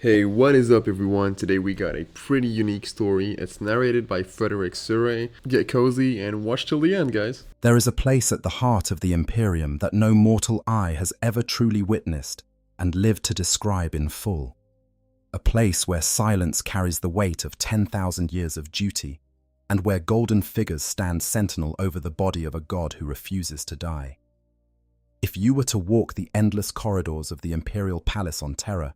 Hey, what is up, everyone? Today we got a pretty unique story. It's narrated by Frederick Surrey. Get cozy and watch till the end, guys. There is a place at the heart of the Imperium that no mortal eye has ever truly witnessed and lived to describe in full. A place where silence carries the weight of 10,000 years of duty, and where golden figures stand sentinel over the body of a god who refuses to die. If you were to walk the endless corridors of the Imperial Palace on Terra,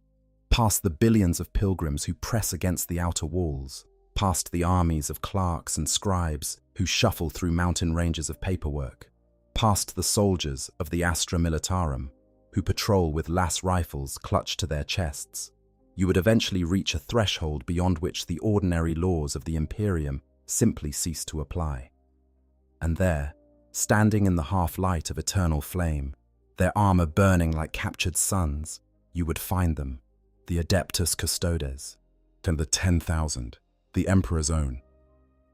past the billions of pilgrims who press against the outer walls, past the armies of clerks and scribes who shuffle through mountain ranges of paperwork, past the soldiers of the Astra Militarum who patrol with las rifles clutched to their chests, you would eventually reach a threshold beyond which the ordinary laws of the Imperium simply cease to apply. And there, standing in the half-light of eternal flame, their armor burning like captured suns, you would find them, the Adeptus Custodes. And the 10,000, the Emperor's own.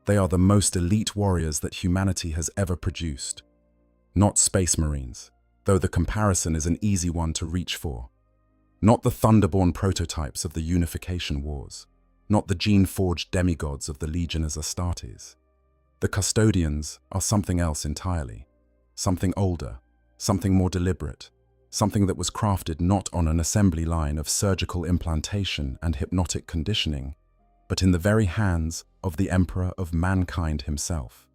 They are the most elite warriors that humanity has ever produced. Not Space Marines, though the comparison is an easy one to reach for. Not the Thunderborn prototypes of the Unification Wars. Not the gene-forged demigods of the Legiones Astartes. The Custodians are something else entirely. Something older, something more deliberate. Something that was crafted not on an assembly line of surgical implantation and hypnotic conditioning, but in the very hands of the Emperor of mankind himself.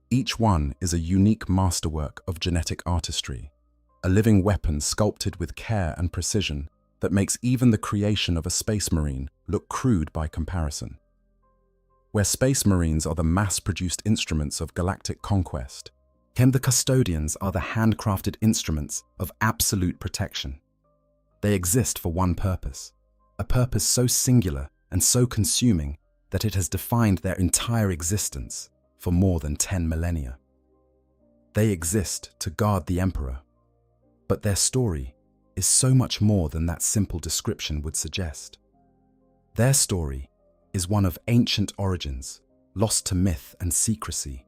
Each one is a unique masterwork of genetic artistry, a living weapon sculpted with care and precision that makes even the creation of a Space Marine look crude by comparison. Where Space Marines are the mass-produced instruments of galactic conquest, the Custodians are the handcrafted instruments of absolute protection. They exist for one purpose, a purpose so singular and so consuming that it has defined their entire existence for more than 10 millennia. They exist to guard the Emperor, but their story is so much more than that simple description would suggest. Their story is one of ancient origins, lost to myth and secrecy,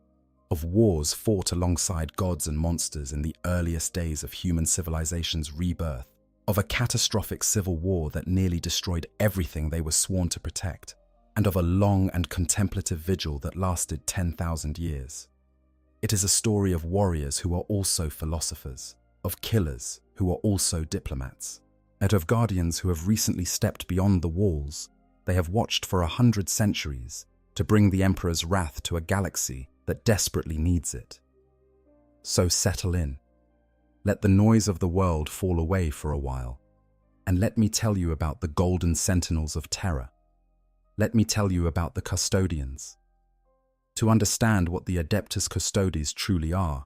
of wars fought alongside gods and monsters in the earliest days of human civilization's rebirth, of a catastrophic civil war that nearly destroyed everything they were sworn to protect, and of a long and contemplative vigil that lasted 10,000 years. It is a story of warriors who are also philosophers, of killers who are also diplomats, and of guardians who have recently stepped beyond the walls they have watched for 100 centuries to bring the Emperor's wrath to a galaxy that desperately needs it. So settle in. Let the noise of the world fall away for a while, and let me tell you about the golden sentinels of Terra. Let me tell you about the Custodians. To understand what the Adeptus Custodes truly are,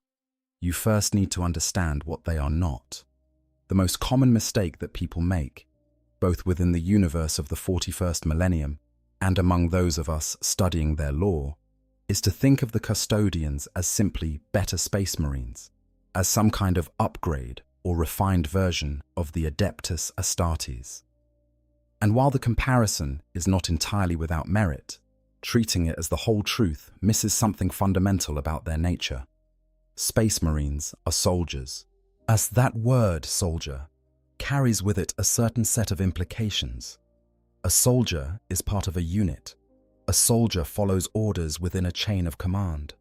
you first need to understand what they are not. The most common mistake that people make, both within the universe of the 41st millennium and among those of us studying their lore, is to think of the Custodians as simply better Space Marines, as some kind of upgrade or refined version of the Adeptus Astartes. And while the comparison is not entirely without merit, treating it as the whole truth misses something fundamental about their nature. Space Marines are soldiers, as that word, soldier, carries with it a certain set of implications. A soldier is part of a unit. A soldier follows orders within a chain of command.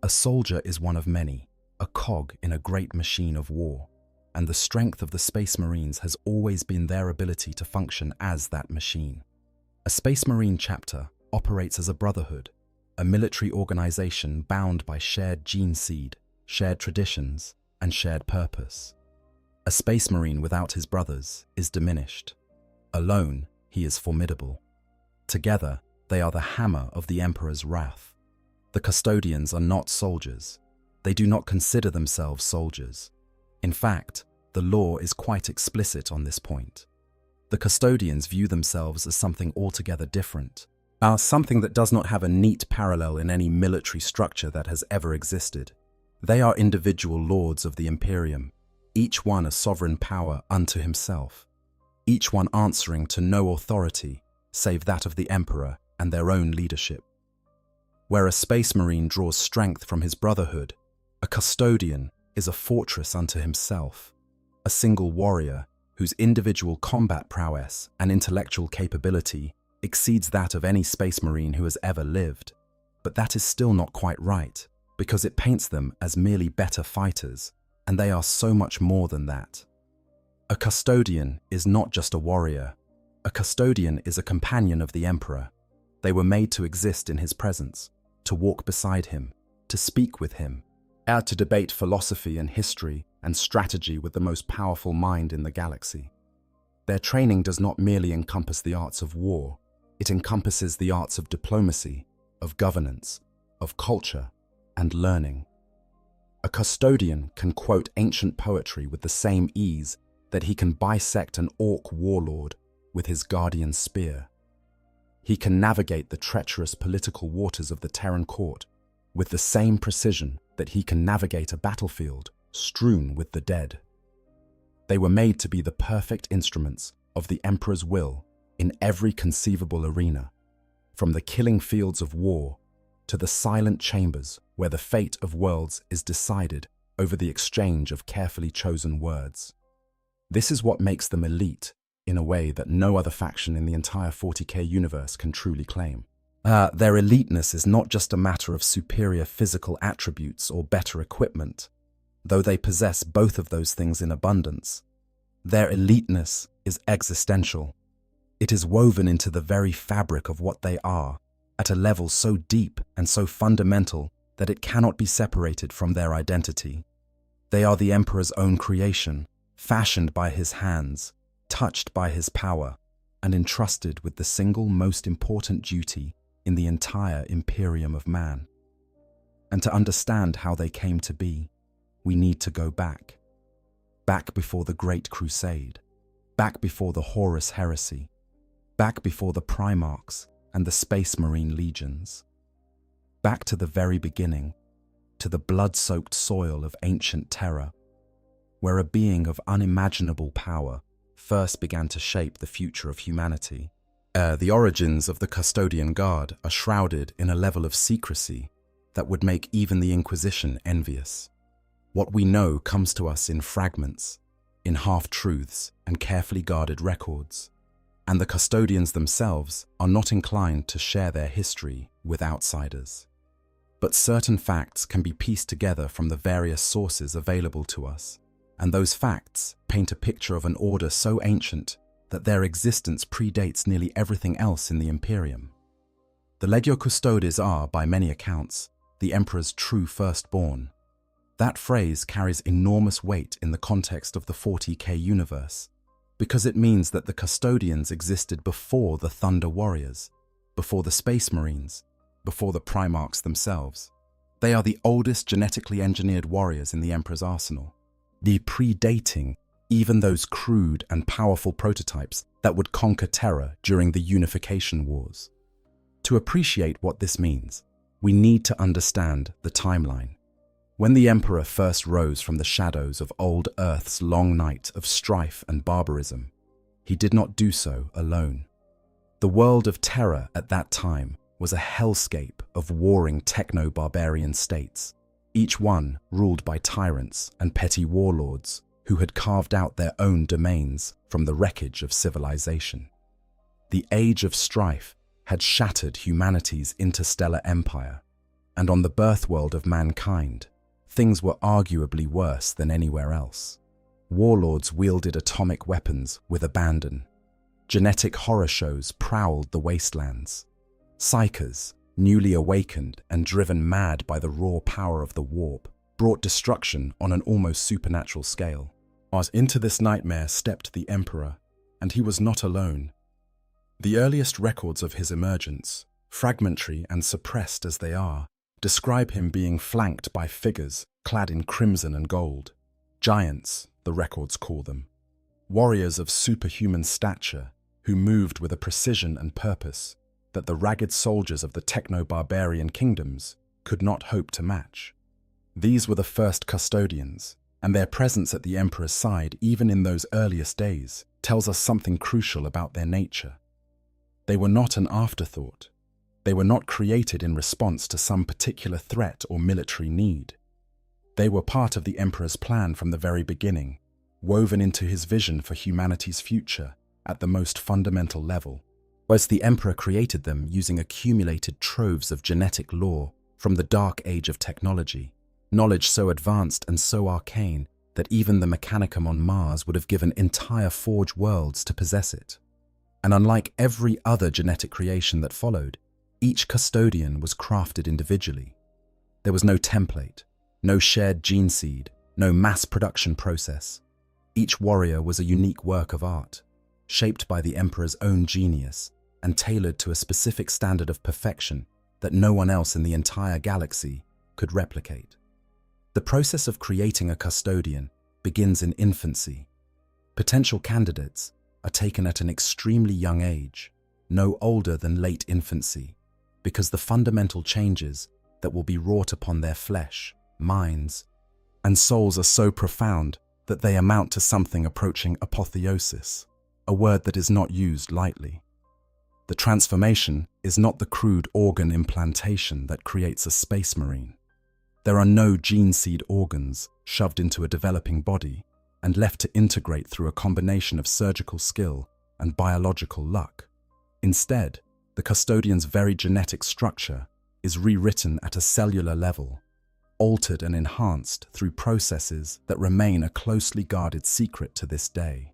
A soldier is one of many, a cog in a great machine of war, and the strength of the Space Marines has always been their ability to function as that machine. A Space Marine chapter operates as a brotherhood, a military organization bound by shared gene seed, shared traditions, and shared purpose. A Space Marine without his brothers is diminished. Alone, he is formidable. Together, they are the hammer of the Emperor's wrath. The Custodians are not soldiers. They do not consider themselves soldiers. In fact, the law is quite explicit on this point. The Custodians view themselves as something altogether different, something that does not have a neat parallel in any military structure that has ever existed. They are individual lords of the Imperium, each one a sovereign power unto himself, each one answering to no authority save that of the Emperor and their own leadership. Where a Space Marine draws strength from his brotherhood, a Custodian is a fortress unto himself. A single warrior whose individual combat prowess and intellectual capability exceeds that of any space marine who has ever lived. But that is still not quite right, because it paints them as merely better fighters, and they are so much more than that. A custodian is not just a warrior. A custodian is a companion of the Emperor. They were made to exist in his presence, to walk beside him, to speak with him, and to debate philosophy and history and strategy with the most powerful mind in the galaxy. Their training does not merely encompass the arts of war, it encompasses the arts of diplomacy, of governance, of culture, and learning. A custodian can quote ancient poetry with the same ease that he can bisect an orc warlord with his guardian spear. He can navigate the treacherous political waters of the Terran court with the same precision that he can navigate a battlefield strewn with the dead. They were made to be the perfect instruments of the Emperor's will in every conceivable arena, from the killing fields of war to the silent chambers where the fate of worlds is decided over the exchange of carefully chosen words. This is what makes them elite in a way that no other faction in the entire 40K universe can truly claim. Their eliteness is not just a matter of superior physical attributes or better equipment, though they possess both of those things in abundance. Their eliteness is existential. It is woven into the very fabric of what they are, at a level so deep and so fundamental that it cannot be separated from their identity. They are the Emperor's own creation, fashioned by his hands, touched by his power, and entrusted with the single most important duty in the entire Imperium of man. And to understand how they came to be, we need to go back. Back before the Great Crusade, back before the Horus Heresy, back before the Primarchs and the Space Marine legions. Back to the very beginning, to the blood-soaked soil of ancient Terra, where a being of unimaginable power first began to shape the future of humanity. The origins of the Custodian Guard are shrouded in a level of secrecy that would make even the Inquisition envious. What we know comes to us in fragments, in half-truths and carefully guarded records, and the Custodians themselves are not inclined to share their history with outsiders. But certain facts can be pieced together from the various sources available to us, and those facts paint a picture of an order so ancient that their existence predates nearly everything else in the Imperium. The Legio Custodes are, by many accounts, the Emperor's true firstborn. That phrase carries enormous weight in the context of the 40K universe, because it means that the Custodians existed before the Thunder Warriors, before the Space Marines, before the Primarchs themselves. They are the oldest genetically engineered warriors in the Emperor's arsenal, predating even those crude and powerful prototypes that would conquer Terra during the Unification Wars. To appreciate what this means, we need to understand the timeline. When the Emperor first rose from the shadows of old Earth's long night of strife and barbarism, he did not do so alone. The world of Terra at that time was a hellscape of warring techno-barbarian states, each one ruled by tyrants and petty warlords who had carved out their own domains from the wreckage of civilization. The age of strife had shattered humanity's interstellar empire, and on the birthworld of mankind, things were arguably worse than anywhere else. Warlords wielded atomic weapons with abandon. Genetic horror shows prowled the wastelands. Psychers, newly awakened and driven mad by the raw power of the warp, brought destruction on an almost supernatural scale. As into this nightmare stepped the Emperor, and he was not alone. The earliest records of his emergence, fragmentary and suppressed as they are, describe him being flanked by figures clad in crimson and gold. Giants, the records call them. Warriors of superhuman stature who moved with a precision and purpose that the ragged soldiers of the techno-barbarian kingdoms could not hope to match. These were the first Custodians, and their presence at the Emperor's side even in those earliest days tells us something crucial about their nature. They were not an afterthought. They were not created in response to some particular threat or military need. They were part of the Emperor's plan from the very beginning, woven into his vision for humanity's future at the most fundamental level. Whilst the Emperor created them using accumulated troves of genetic lore from the dark age of technology, knowledge so advanced and so arcane that even the Mechanicum on Mars would have given entire forge worlds to possess it. And unlike every other genetic creation that followed, each custodian was crafted individually. There was no template, no shared gene seed, no mass production process. Each warrior was a unique work of art, shaped by the Emperor's own genius and tailored to a specific standard of perfection that no one else in the entire galaxy could replicate. The process of creating a custodian begins in infancy. Potential candidates are taken at an extremely young age, no older than late infancy, because the fundamental changes that will be wrought upon their flesh, minds, and souls are so profound that they amount to something approaching apotheosis, a word that is not used lightly. The transformation is not the crude organ implantation that creates a space marine. There are no gene seed organs shoved into a developing body and left to integrate through a combination of surgical skill and biological luck. Instead, the custodian's very genetic structure is rewritten at a cellular level, altered and enhanced through processes that remain a closely guarded secret to this day.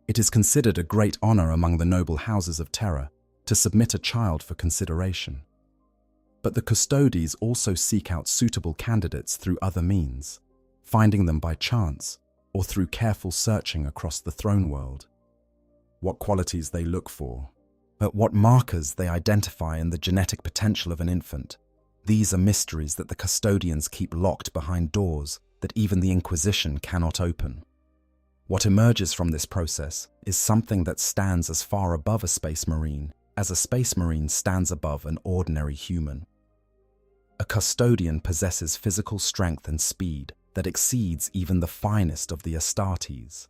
It is considered a great honor among the noble houses of Terra to submit a child for consideration. But the Custodians also seek out suitable candidates through other means, finding them by chance or through careful searching across the throne world. What qualities they look for, but what markers they identify in the genetic potential of an infant, these are mysteries that the Custodians keep locked behind doors that even the Inquisition cannot open. What emerges from this process is something that stands as far above a space marine as a space marine stands above an ordinary human. A custodian possesses physical strength and speed that exceeds even the finest of the Astartes.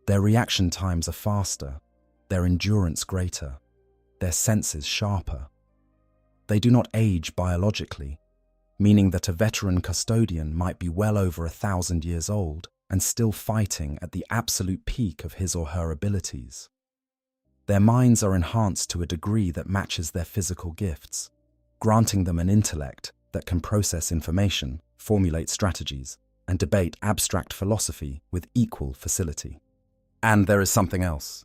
Their reaction times are faster, their endurance greater, their senses sharper. They do not age biologically, meaning that a veteran custodian might be well over 1,000 years old and still fighting at the absolute peak of his or her abilities. Their minds are enhanced to a degree that matches their physical gifts, granting them an intellect that can process information, formulate strategies, and debate abstract philosophy with equal facility. And there is something else,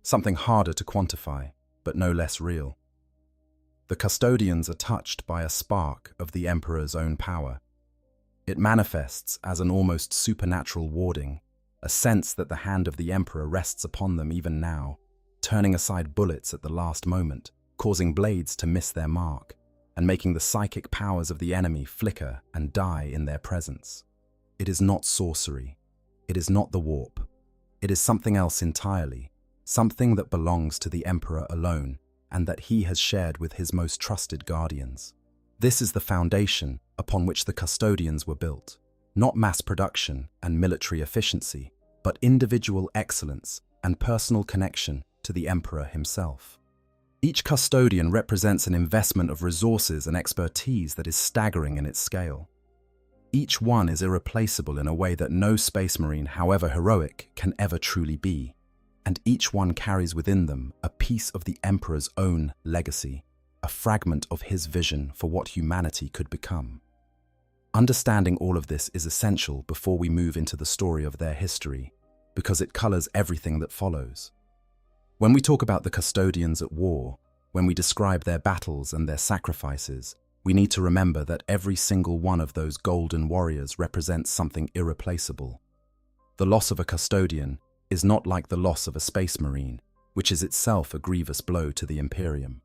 something harder to quantify, but no less real. The Custodians are touched by a spark of the Emperor's own power. It manifests as an almost supernatural warding, a sense that the hand of the Emperor rests upon them even now, turning aside bullets at the last moment, causing blades to miss their mark, and making the psychic powers of the enemy flicker and die in their presence. It is not sorcery. It is not the warp. It is something else entirely, something that belongs to the Emperor alone, and that he has shared with his most trusted guardians. This is the foundation upon which the Custodians were built, not mass production and military efficiency, but individual excellence and personal connection to the Emperor himself. Each Custodian represents an investment of resources and expertise that is staggering in its scale. Each one is irreplaceable in a way that no space marine, however heroic, can ever truly be, and each one carries within them a piece of the Emperor's own legacy, a fragment of his vision for what humanity could become. Understanding all of this is essential before we move into the story of their history, because it colors everything that follows. When we talk about the Custodians at war, when we describe their battles and their sacrifices, we need to remember that every single one of those golden warriors represents something irreplaceable. The loss of a Custodian is not like the loss of a space marine, which is itself a grievous blow to the Imperium.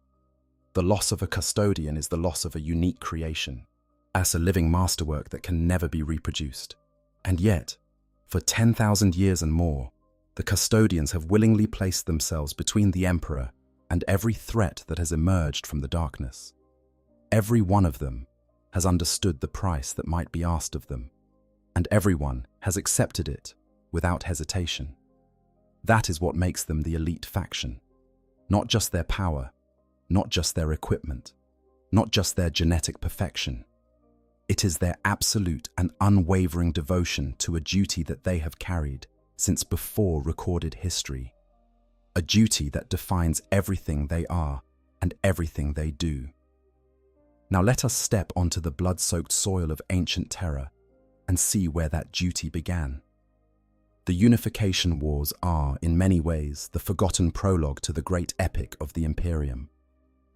The loss of a Custodian is the loss of a unique creation, as a living masterwork that can never be reproduced. And yet, for 10,000 years and more, the Custodians have willingly placed themselves between the Emperor and every threat that has emerged from the darkness. Every one of them has understood the price that might be asked of them, and everyone has accepted it without hesitation. That is what makes them the elite faction. Not just their power, not just their equipment, not just their genetic perfection. It is their absolute and unwavering devotion to a duty that they have carried since before recorded history. A duty that defines everything they are and everything they do. Now let us step onto the blood-soaked soil of ancient Terra and see where that duty began. The Unification Wars are, in many ways, the forgotten prologue to the great epic of the Imperium.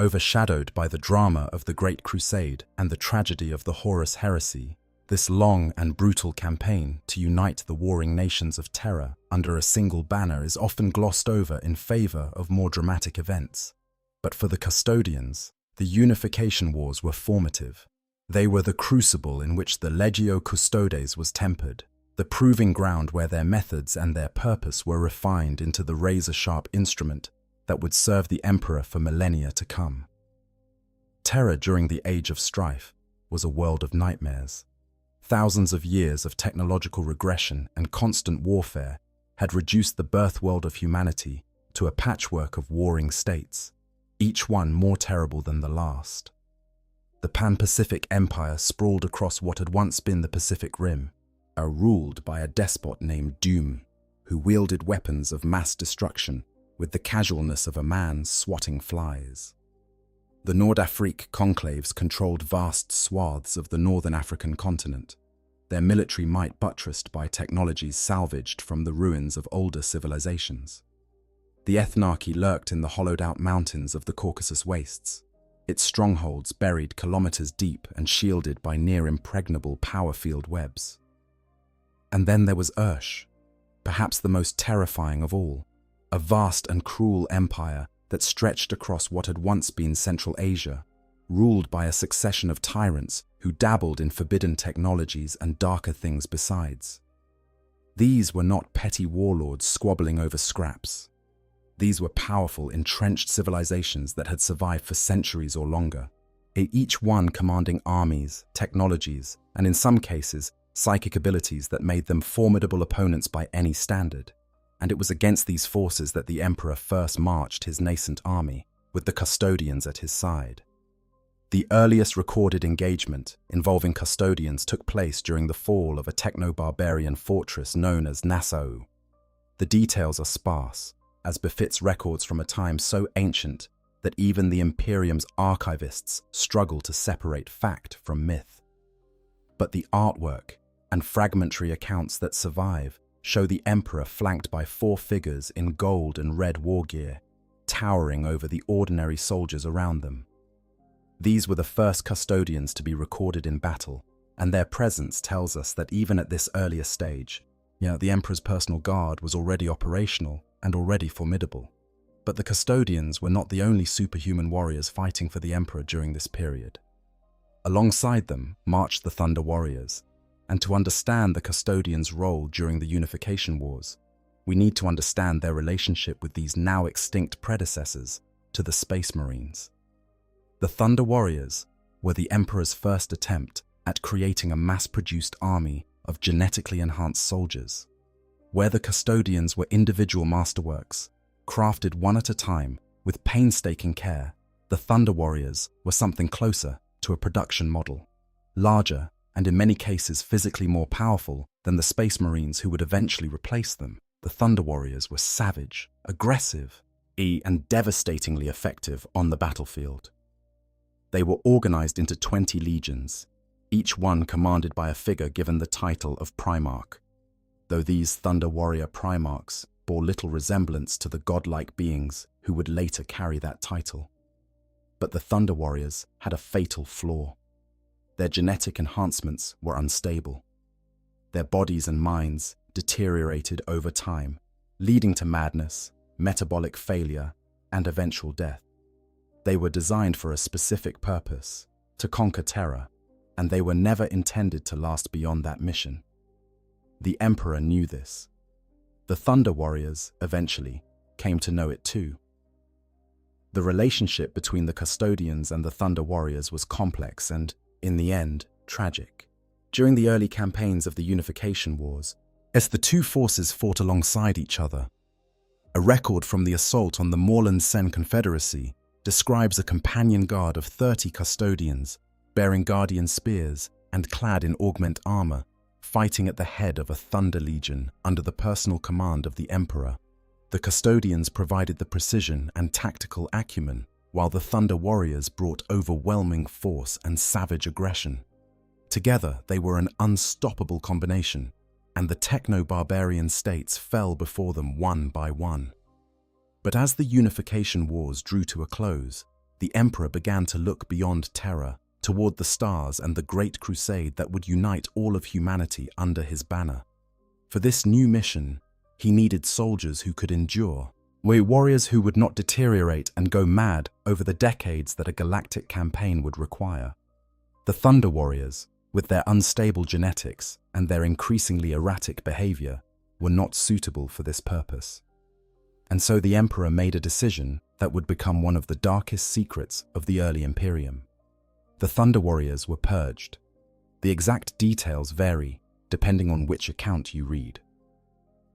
Overshadowed by the drama of the Great Crusade and the tragedy of the Horus Heresy, this long and brutal campaign to unite the warring nations of Terra under a single banner is often glossed over in favor of more dramatic events. But for the Custodians, the Unification Wars were formative. They were the crucible in which the Legio Custodes was tempered, the proving ground where their methods and their purpose were refined into the razor-sharp instrument that would serve the Emperor for millennia to come. Terra during the Age of Strife was a world of nightmares. Thousands of years of technological regression and constant warfare had reduced the birth world of humanity to a patchwork of warring states, each one more terrible than the last. The Pan-Pacific Empire sprawled across what had once been the Pacific Rim, ruled by a despot named Doom, who wielded weapons of mass destruction with the casualness of a man swatting flies. The Nord-Afrique conclaves controlled vast swaths of the northern African continent, their military might buttressed by technologies salvaged from the ruins of older civilizations. The ethnarchy lurked in the hollowed-out mountains of the Caucasus wastes, its strongholds buried kilometers deep and shielded by near-impregnable power-field webs. And then there was Ursh, perhaps the most terrifying of all, a vast and cruel empire that stretched across what had once been Central Asia, ruled by a succession of tyrants who dabbled in forbidden technologies and darker things besides. These were not petty warlords squabbling over scraps. These were powerful, entrenched civilizations that had survived for centuries or longer, each one commanding armies, technologies, and in some cases, psychic abilities that made them formidable opponents by any standard. And it was against these forces that the Emperor first marched his nascent army, with the Custodians at his side. The earliest recorded engagement involving Custodians took place during the fall of a techno-barbarian fortress known as Nassau. The details are sparse, as befits records from a time so ancient that even the Imperium's archivists struggle to separate fact from myth. But the artwork and fragmentary accounts that survive show the Emperor flanked by 4 figures in gold and red war gear, towering over the ordinary soldiers around them. These were the first Custodians to be recorded in battle, and their presence tells us that even at this earlier stage, the Emperor's personal guard was already operational and already formidable. But the Custodians were not the only superhuman warriors fighting for the Emperor during this period. Alongside them marched the Thunder Warriors, and to understand the Custodians' role during the Unification Wars, we need to understand their relationship with these now extinct predecessors to the Space Marines. The Thunder Warriors were the Emperor's first attempt at creating a mass-produced army of genetically enhanced soldiers. Where the Custodians were individual masterworks, crafted one at a time with painstaking care, the Thunder Warriors were something closer to a production model, larger and in many cases physically more powerful than the Space Marines who would eventually replace them. The Thunder Warriors were savage, aggressive, and devastatingly effective on the battlefield. They were organized into 20 legions, each one commanded by a figure given the title of Primarch, though these Thunder Warrior Primarchs bore little resemblance to the godlike beings who would later carry that title. But the Thunder Warriors had a fatal flaw. Their genetic enhancements were unstable. Their bodies and minds deteriorated over time, leading to madness, metabolic failure, and eventual death. They were designed for a specific purpose, to conquer Terra, and they were never intended to last beyond that mission. The Emperor knew this. The Thunder Warriors, eventually, came to know it too. The relationship between the Custodians and the Thunder Warriors was complex and, in the end, tragic. During the early campaigns of the Unification Wars, as the two forces fought alongside each other, a record from the assault on the Moreland Sen Confederacy describes a companion guard of 30 Custodians bearing guardian spears and clad in augment armor, fighting at the head of a Thunder Legion under the personal command of the Emperor. The Custodians provided the precision and tactical acumen, while the Thunder Warriors brought overwhelming force and savage aggression. Together, they were an unstoppable combination, and the techno-barbarian states fell before them one by one. But as the Unification Wars drew to a close, the Emperor began to look beyond terror, toward the stars and the Great Crusade that would unite all of humanity under his banner. For this new mission, he needed soldiers who could endure, warriors who would not deteriorate and go mad over the decades that a galactic campaign would require. The Thunder Warriors, with their unstable genetics and their increasingly erratic behavior, were not suitable for this purpose. And so the Emperor made a decision that would become one of the darkest secrets of the early Imperium. The Thunder Warriors were purged. The exact details vary depending on which account you read.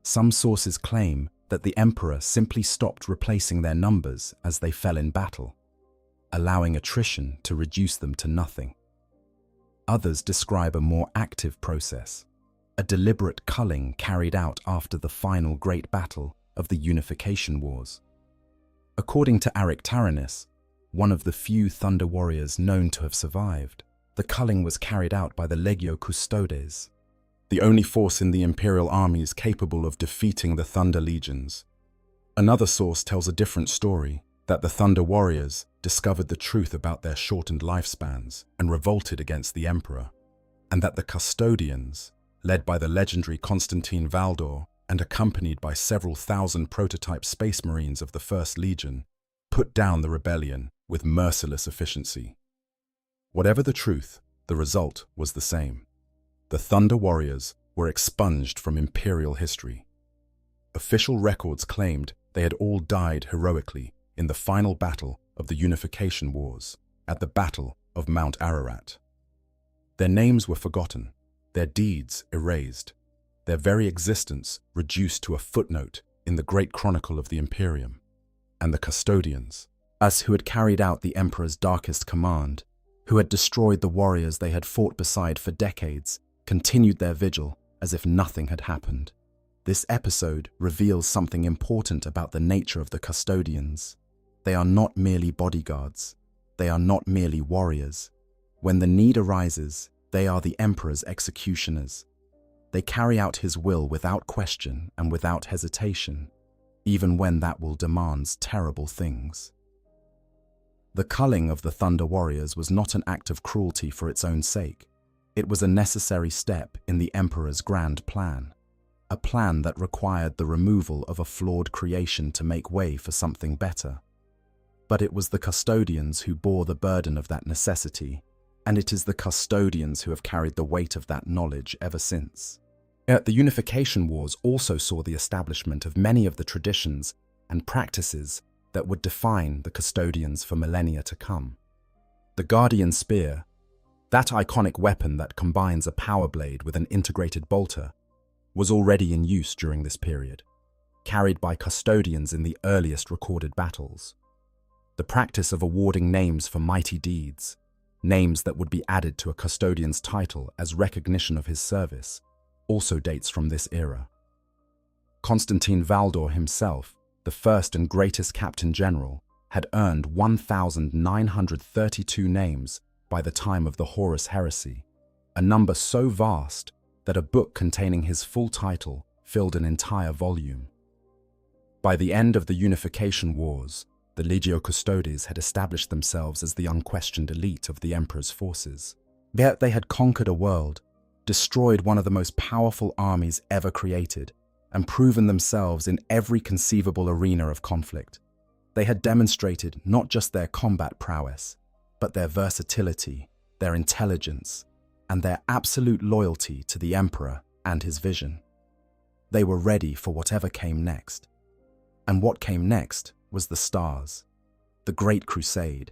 Some sources claim that the Emperor simply stopped replacing their numbers as they fell in battle, allowing attrition to reduce them to nothing. Others describe a more active process, a deliberate culling carried out after the final great battle of the Unification Wars. According to Aric Taranis, one of the few Thunder Warriors known to have survived, the culling was carried out by the Legio Custodes, the only force in the Imperial armies capable of defeating the Thunder Legions. Another source tells a different story, that the Thunder Warriors discovered the truth about their shortened lifespans and revolted against the Emperor, and that the Custodians, led by the legendary Constantine Valdor and accompanied by several thousand prototype Space Marines of the First Legion, put down the rebellion with merciless efficiency. Whatever the truth, the result was the same. The Thunder Warriors were expunged from Imperial history. Official records claimed they had all died heroically in the final battle of the Unification Wars, at the Battle of Mount Ararat. Their names were forgotten, their deeds erased, their very existence reduced to a footnote in the Great Chronicle of the Imperium. And the Custodians, us who had carried out the Emperor's darkest command, who had destroyed the warriors they had fought beside for decades, continued their vigil as if nothing had happened. This episode reveals something important about the nature of the Custodians. They are not merely bodyguards. They are not merely warriors. When the need arises, they are the Emperor's executioners. They carry out his will without question and without hesitation, even when that will demands terrible things. The culling of the Thunder Warriors was not an act of cruelty for its own sake. It was a necessary step in the Emperor's grand plan, a plan that required the removal of a flawed creation to make way for something better. But it was the Custodians who bore the burden of that necessity, and it is the Custodians who have carried the weight of that knowledge ever since. The Unification Wars also saw the establishment of many of the traditions and practices that would define the Custodians for millennia to come. The Guardian Spear, that iconic weapon that combines a power blade with an integrated bolter, was already in use during this period, carried by Custodians in the earliest recorded battles. The practice of awarding names for mighty deeds, names that would be added to a Custodian's title as recognition of his service, also dates from this era. Constantine Valdor himself, the first and greatest Captain General, had earned 1,932 names by the time of the Horus Heresy, a number so vast that a book containing his full title filled an entire volume. By the end of the Unification Wars, the Legio Custodes had established themselves as the unquestioned elite of the Emperor's forces. Yet they had conquered a world, destroyed one of the most powerful armies ever created, and proven themselves in every conceivable arena of conflict. They had demonstrated not just their combat prowess, but their versatility, their intelligence, and their absolute loyalty to the Emperor and his vision. They were ready for whatever came next. And what came next was the stars, the Great Crusade.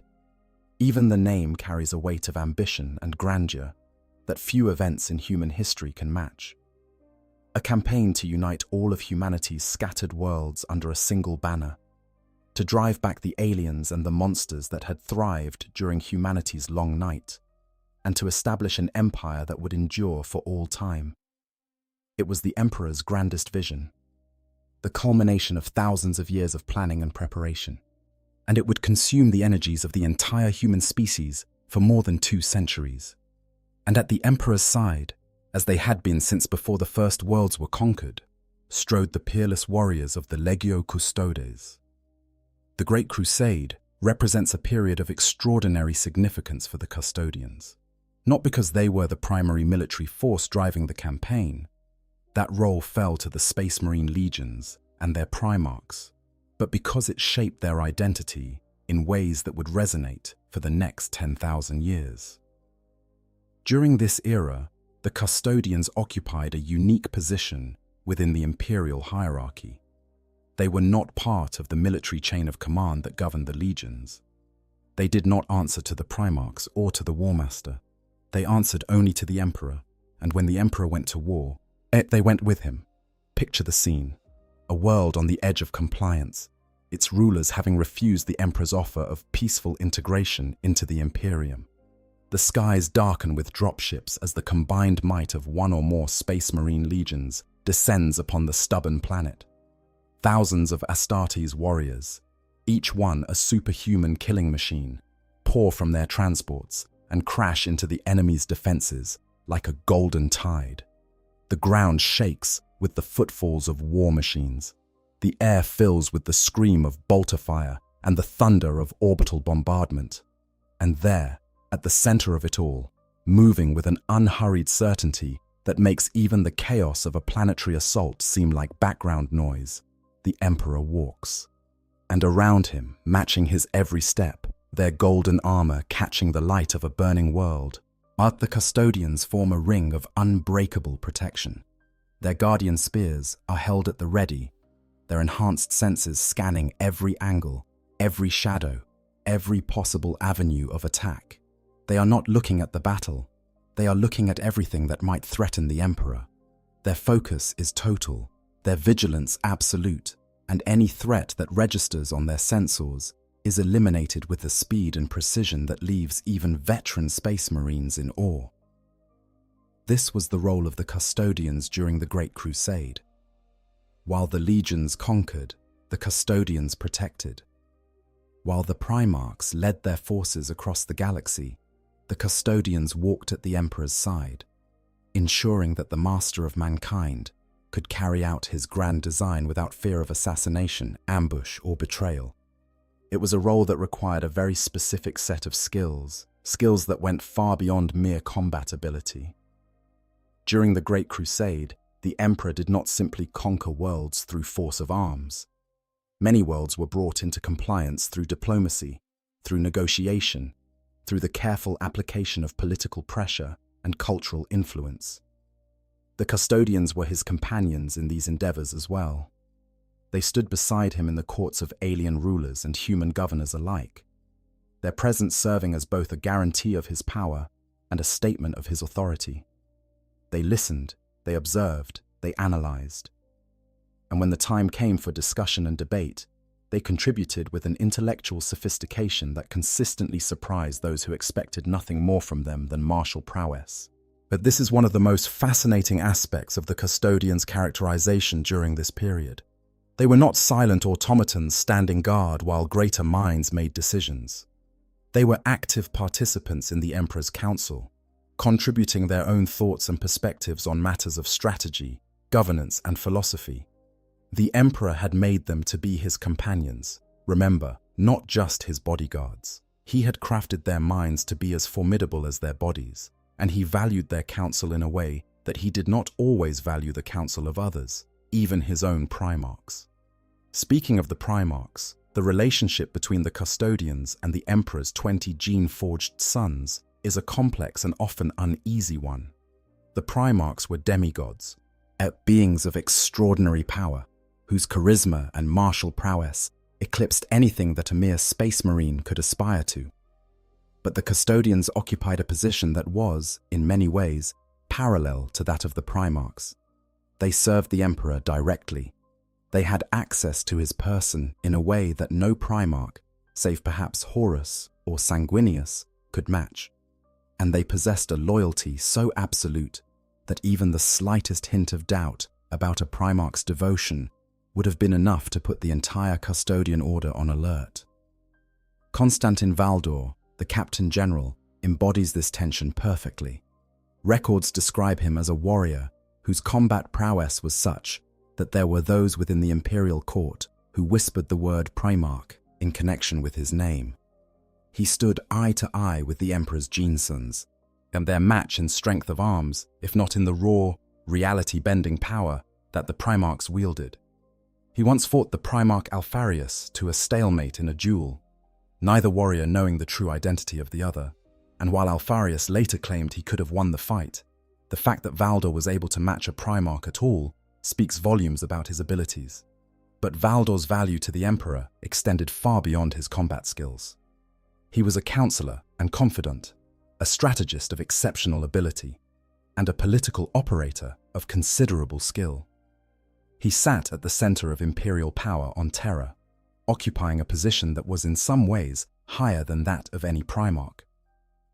Even the name carries a weight of ambition and grandeur that few events in human history can match. A campaign to unite all of humanity's scattered worlds under a single banner, to drive back the aliens and the monsters that had thrived during humanity's long night, and to establish an empire that would endure for all time. It was the Emperor's grandest vision, the culmination of thousands of years of planning and preparation, and it would consume the energies of the entire human species for more than 2 centuries. And at the Emperor's side, as they had been since before the first worlds were conquered, strode the peerless warriors of the Legio Custodes. The Great Crusade represents a period of extraordinary significance for the Custodians, not because they were the primary military force driving the campaign. That role fell to the Space Marine legions and their primarchs, but because it shaped their identity in ways that would resonate for the next 10,000 years. During this era, the Custodians occupied a unique position within the imperial hierarchy. They were not part of the military chain of command that governed the legions. They did not answer to the primarchs or to the war master. They answered only to the emperor, and when the emperor went to war, they went with him. Picture the scene: a world on the edge of compliance, its rulers having refused the emperor's offer of peaceful integration into the Imperium. The skies darken with dropships as the combined might of one or more Space Marine legions descends upon the stubborn planet. Thousands of Astartes warriors, each one a superhuman killing machine, pour from their transports and crash into the enemy's defenses like a golden tide. The ground shakes with the footfalls of war machines. The air fills with the scream of bolter fire and the thunder of orbital bombardment. And there, at the center of it all, moving with an unhurried certainty that makes even the chaos of a planetary assault seem like background noise, the Emperor walks. And around him, matching his every step, their golden armor catching the light of a burning world, the Custodians form a ring of unbreakable protection. Their guardian spears are held at the ready, their enhanced senses scanning every angle, every shadow, every possible avenue of attack. They are not looking at the battle. They are looking at everything that might threaten the Emperor. Their focus is total, their vigilance absolute, and any threat that registers on their sensors is eliminated with a speed and precision that leaves even veteran Space Marines in awe. This was the role of the Custodians during the Great Crusade. While the legions conquered, the Custodians protected. While the Primarchs led their forces across the galaxy, the Custodians walked at the Emperor's side, ensuring that the Master of Mankind could carry out his grand design without fear of assassination, ambush, or betrayal. It was a role that required a very specific set of skills that went far beyond mere combat ability. During the Great Crusade, the Emperor did not simply conquer worlds through force of arms. Many worlds were brought into compliance through diplomacy, through negotiation, through the careful application of political pressure and cultural influence. The Custodians were his companions in these endeavors as well. They stood beside him in the courts of alien rulers and human governors alike, their presence serving as both a guarantee of his power and a statement of his authority. They listened, they observed, they analyzed. And when the time came for discussion and debate, they contributed with an intellectual sophistication that consistently surprised those who expected nothing more from them than martial prowess. But this is one of the most fascinating aspects of the Custodians' characterization during this period. They were not silent automatons standing guard while greater minds made decisions. They were active participants in the Emperor's council, contributing their own thoughts and perspectives on matters of strategy, governance, and philosophy. The Emperor had made them to be his companions, remember, not just his bodyguards. He had crafted their minds to be as formidable as their bodies, and he valued their counsel in a way that he did not always value the counsel of others, even his own Primarchs. Speaking of the Primarchs, the relationship between the Custodians and the Emperor's 20 gene-forged sons is a complex and often uneasy one. The Primarchs were demigods, beings of extraordinary power, whose charisma and martial prowess eclipsed anything that a mere Space Marine could aspire to. But the Custodians occupied a position that was, in many ways, parallel to that of the Primarchs. They served the Emperor directly. They had access to his person in a way that no Primarch, save perhaps Horus or Sanguinius, could match. and they possessed a loyalty so absolute that even the slightest hint of doubt about a Primarch's devotion would have been enough to put the entire Custodian Order on alert. Constantin Valdor, the Captain General, embodies this tension perfectly. Records describe him as a warrior whose combat prowess was such that there were those within the imperial court who whispered the word Primarch in connection with his name. He stood eye to eye with the Emperor's Genesons, and their match in strength of arms, if not in the raw, reality-bending power that the Primarchs wielded. He once fought the Primarch Alfarius to a stalemate in a duel, neither warrior knowing the true identity of the other, and while Alfarius later claimed he could have won the fight, the fact that Valdor was able to match a Primarch at all speaks volumes about his abilities. But Valdor's value to the Emperor extended far beyond his combat skills. He was a counselor and confidant, a strategist of exceptional ability, and a political operator of considerable skill. He sat at the center of imperial power on Terra, occupying a position that was in some ways higher than that of any Primarch.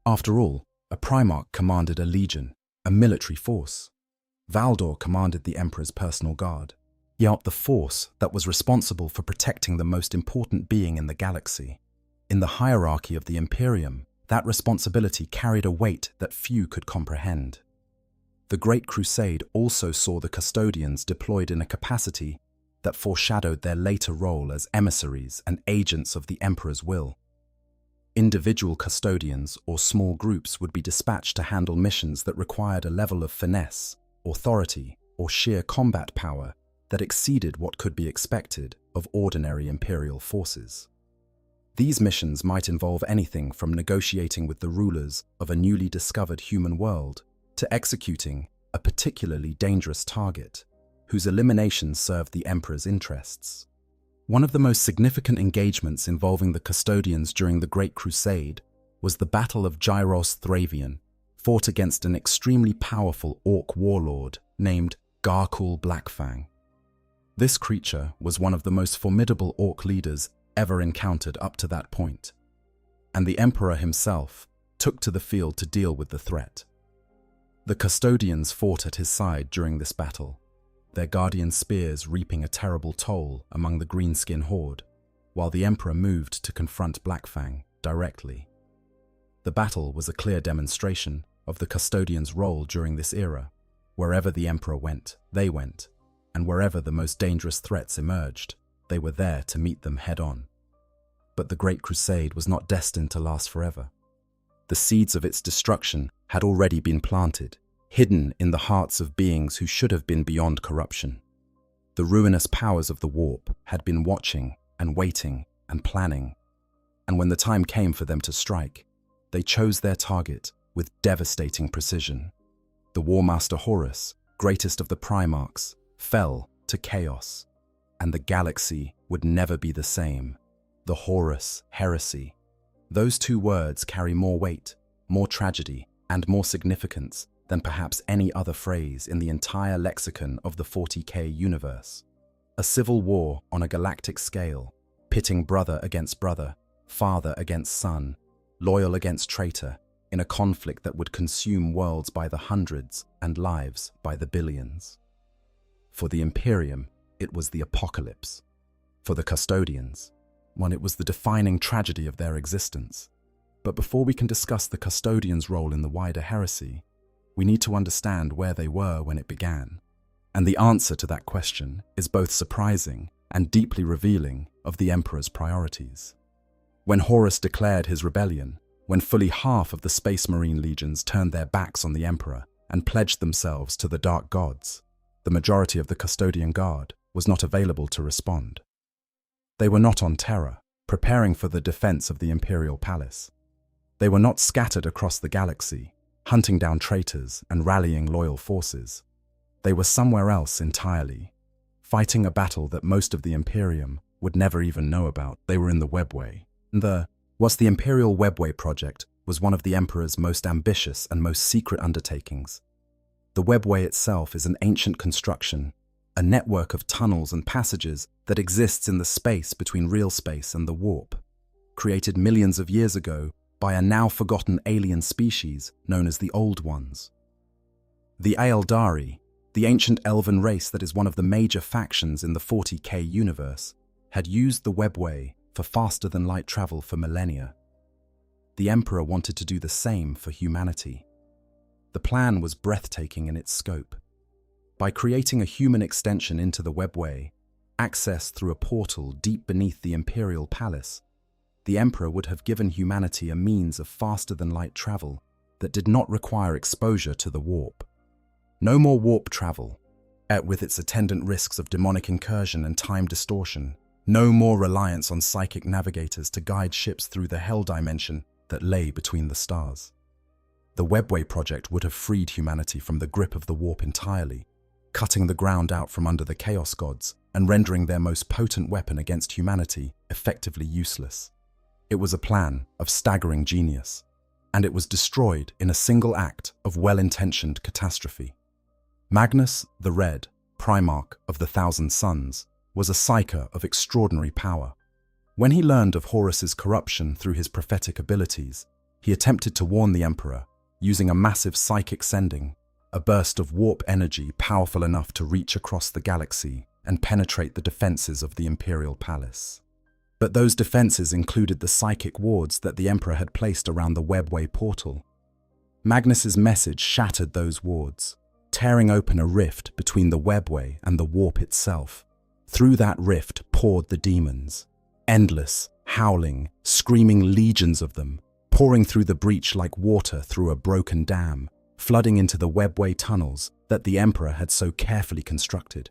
After all, a Primarch commanded a legion, a military force. Valdor commanded the Emperor's personal guard, yet the force that was responsible for protecting the most important being in the galaxy. In the hierarchy of the Imperium, that responsibility carried a weight that few could comprehend. The Great Crusade also saw the Custodians deployed in a capacity that foreshadowed their later role as emissaries and agents of the Emperor's will. Individual Custodians or small groups would be dispatched to handle missions that required a level of finesse, authority, or sheer combat power that exceeded what could be expected of ordinary Imperial forces. These missions might involve anything from negotiating with the rulers of a newly discovered human world to executing a particularly dangerous target, whose elimination served the Emperor's interests. One of the most significant engagements involving the Custodians during the Great Crusade was the Battle of Gyros Thravian, fought against an extremely powerful Orc warlord named Garkul Blackfang. This creature was one of the most formidable Orc leaders ever encountered up to that point, and the Emperor himself took to the field to deal with the threat. The Custodians fought at his side during this battle, their guardian spears reaping a terrible toll among the greenskin horde, while the Emperor moved to confront Blackfang directly. The battle was a clear demonstration of the Custodians' role during this era. Wherever the Emperor went, they went, and wherever the most dangerous threats emerged, they were there to meet them head-on. But the Great Crusade was not destined to last forever. The seeds of its destruction had already been planted, hidden in the hearts of beings who should have been beyond corruption. The ruinous powers of the warp had been watching and waiting and planning, and when the time came for them to strike, they chose their target with devastating precision. The Warmaster Horus, greatest of the Primarchs, fell to chaos, and the galaxy would never be the same. The Horus heresy. Those two words carry more weight, more tragedy, and more significance than perhaps any other phrase in the entire lexicon of the 40K universe. A civil war on a galactic scale, pitting brother against brother, father against son, loyal against traitor, in a conflict that would consume worlds by the hundreds and lives by the billions. For the Imperium, it was the apocalypse. For the Custodians, it was the defining tragedy of their existence. But before we can discuss the Custodians' role in the wider heresy, we need to understand where they were when it began. And the answer to that question is both surprising and deeply revealing of the Emperor's priorities. When Horus declared his rebellion, when fully half of the Space Marine legions turned their backs on the Emperor and pledged themselves to the Dark Gods, the majority of the Custodian Guard was not available to respond. They were not on Terra, preparing for the defense of the Imperial Palace. They were not scattered across the galaxy, hunting down traitors and rallying loyal forces. They were somewhere else entirely, fighting a battle that most of the Imperium would never even know about. They were in the Webway. The Imperial Webway project was one of the Emperor's most ambitious and most secret undertakings. The Webway itself is an ancient construction, a network of tunnels and passages that exists in the space between real space and the warp. Created millions of years ago by a now-forgotten alien species known as the Old Ones. The Aeldari, the ancient elven race that is one of the major factions in the 40K universe, had used the webway for faster-than-light travel for millennia. The Emperor wanted to do the same for humanity. The plan was breathtaking in its scope. By creating a human extension into the webway, accessed through a portal deep beneath the Imperial Palace, the Emperor would have given humanity a means of faster-than-light travel that did not require exposure to the warp. No more warp travel, with its attendant risks of demonic incursion and time distortion. No more reliance on psychic navigators to guide ships through the hell dimension that lay between the stars. The Webway project would have freed humanity from the grip of the warp entirely, cutting the ground out from under the Chaos Gods and rendering their most potent weapon against humanity effectively useless. It was a plan of staggering genius, and it was destroyed in a single act of well-intentioned catastrophe. Magnus the Red, Primarch of the Thousand Suns, was a psyker of extraordinary power. When he learned of Horus's corruption through his prophetic abilities, he attempted to warn the Emperor, using a massive psychic sending, a burst of warp energy powerful enough to reach across the galaxy and penetrate the defenses of the Imperial Palace. But those defenses included the psychic wards that the Emperor had placed around the Webway portal. Magnus's message shattered those wards, tearing open a rift between the Webway and the warp itself. Through that rift poured the demons, endless, howling, screaming legions of them, pouring through the breach like water through a broken dam, flooding into the Webway tunnels that the Emperor had so carefully constructed.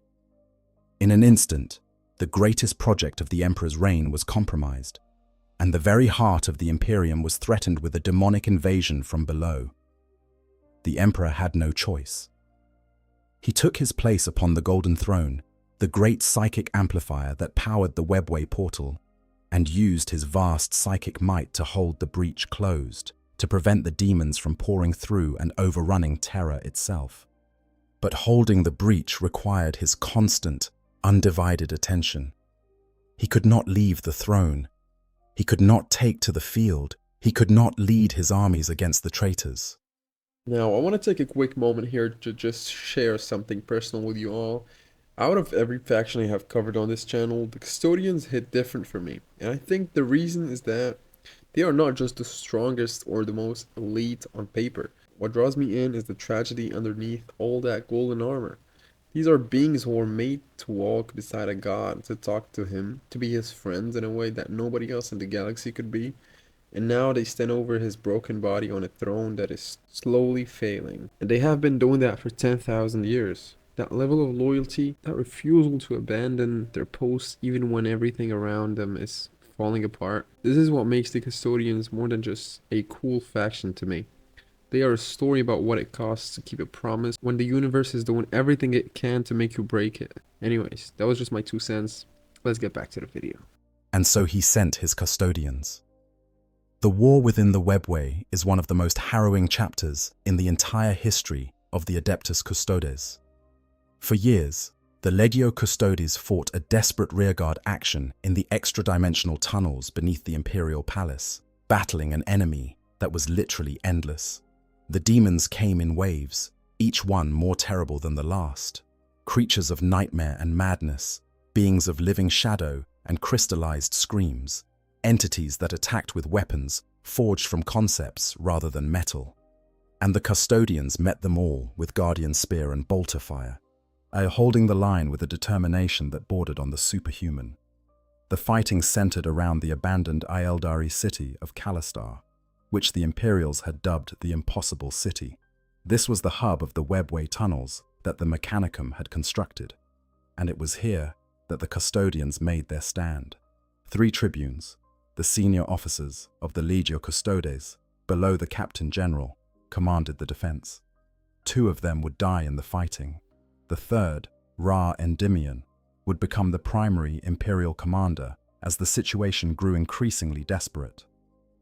In an instant, the greatest project of the Emperor's reign was compromised, and the very heart of the Imperium was threatened with a demonic invasion from below. The Emperor had no choice. He took his place upon the Golden Throne, the great psychic amplifier that powered the Webway portal, and used his vast psychic might to hold the breach closed, to prevent the demons from pouring through and overrunning Terra itself. But holding the breach required his constant, undivided attention. He could not leave the throne. He could not take to the field. He could not lead his armies against the traitors. Now, I want to take a quick moment here to just share something personal with you all. Out of every faction I have covered on this channel, the Custodians hit different for me. And I think the reason is that they are not just the strongest or the most elite on paper. What draws me in is the tragedy underneath all that golden armor. These are beings who are made to walk beside a god, to talk to him, to be his friends in a way that nobody else in the galaxy could be. And now they stand over his broken body on a throne that is slowly failing. And they have been doing that for 10,000 years. That level of loyalty, that refusal to abandon their posts even when everything around them is falling apart. This is what makes the Custodians more than just a cool faction to me. They are a story about what it costs to keep a promise when the universe is doing everything it can to make you break it. Anyways, that was just my 2 cents. Let's get back to the video. And so he sent his Custodians. The war within the Webway is one of the most harrowing chapters in the entire history of the Adeptus Custodes. For years, the Legio Custodes fought a desperate rearguard action in the extra-dimensional tunnels beneath the Imperial Palace, battling an enemy that was literally endless. The demons came in waves, each one more terrible than the last. Creatures of nightmare and madness, beings of living shadow and crystallized screams, entities that attacked with weapons forged from concepts rather than metal. And the Custodians met them all with Guardian Spear and Bolter Fire, holding the line with a determination that bordered on the superhuman. The fighting centered around the abandoned Aeldari city of Kalistar, which the Imperials had dubbed the Impossible City. This was the hub of the Webway tunnels that the Mechanicum had constructed, and it was here that the Custodians made their stand. 3 tribunes, the senior officers of the Legio Custodes, below the Captain General, commanded the defense. 2 of them would die in the fighting. The third, Ra Endymion, would become the primary Imperial commander as the situation grew increasingly desperate.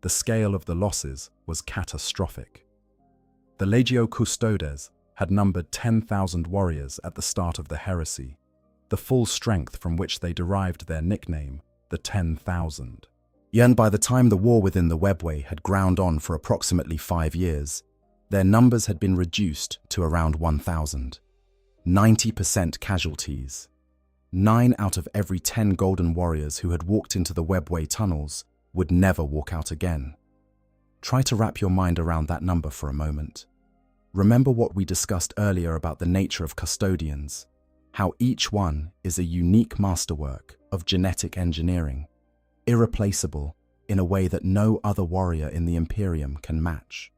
The scale of the losses was catastrophic. The Legio Custodes had numbered 10,000 warriors at the start of the heresy, the full strength from which they derived their nickname, the 10,000. Yet by the time the war within the webway had ground on for approximately 5 years, their numbers had been reduced to around 1,000. 90% casualties. 9 out of every 10 golden warriors who had walked into the webway tunnels would never walk out again. Try to wrap your mind around that number for a moment. Remember what we discussed earlier about the nature of custodians, how each one is a unique masterwork of genetic engineering, irreplaceable in a way that no other warrior in the Imperium can match.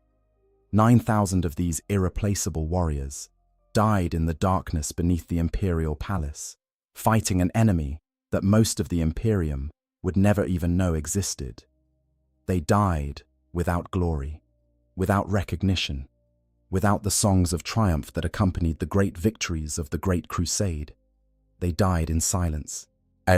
9,000 of these irreplaceable warriors died in the darkness beneath the Imperial Palace, fighting an enemy that most of the Imperium would never even know existed. They died without glory, without recognition, without the songs of triumph that accompanied the great victories of the Great Crusade. They died in silence,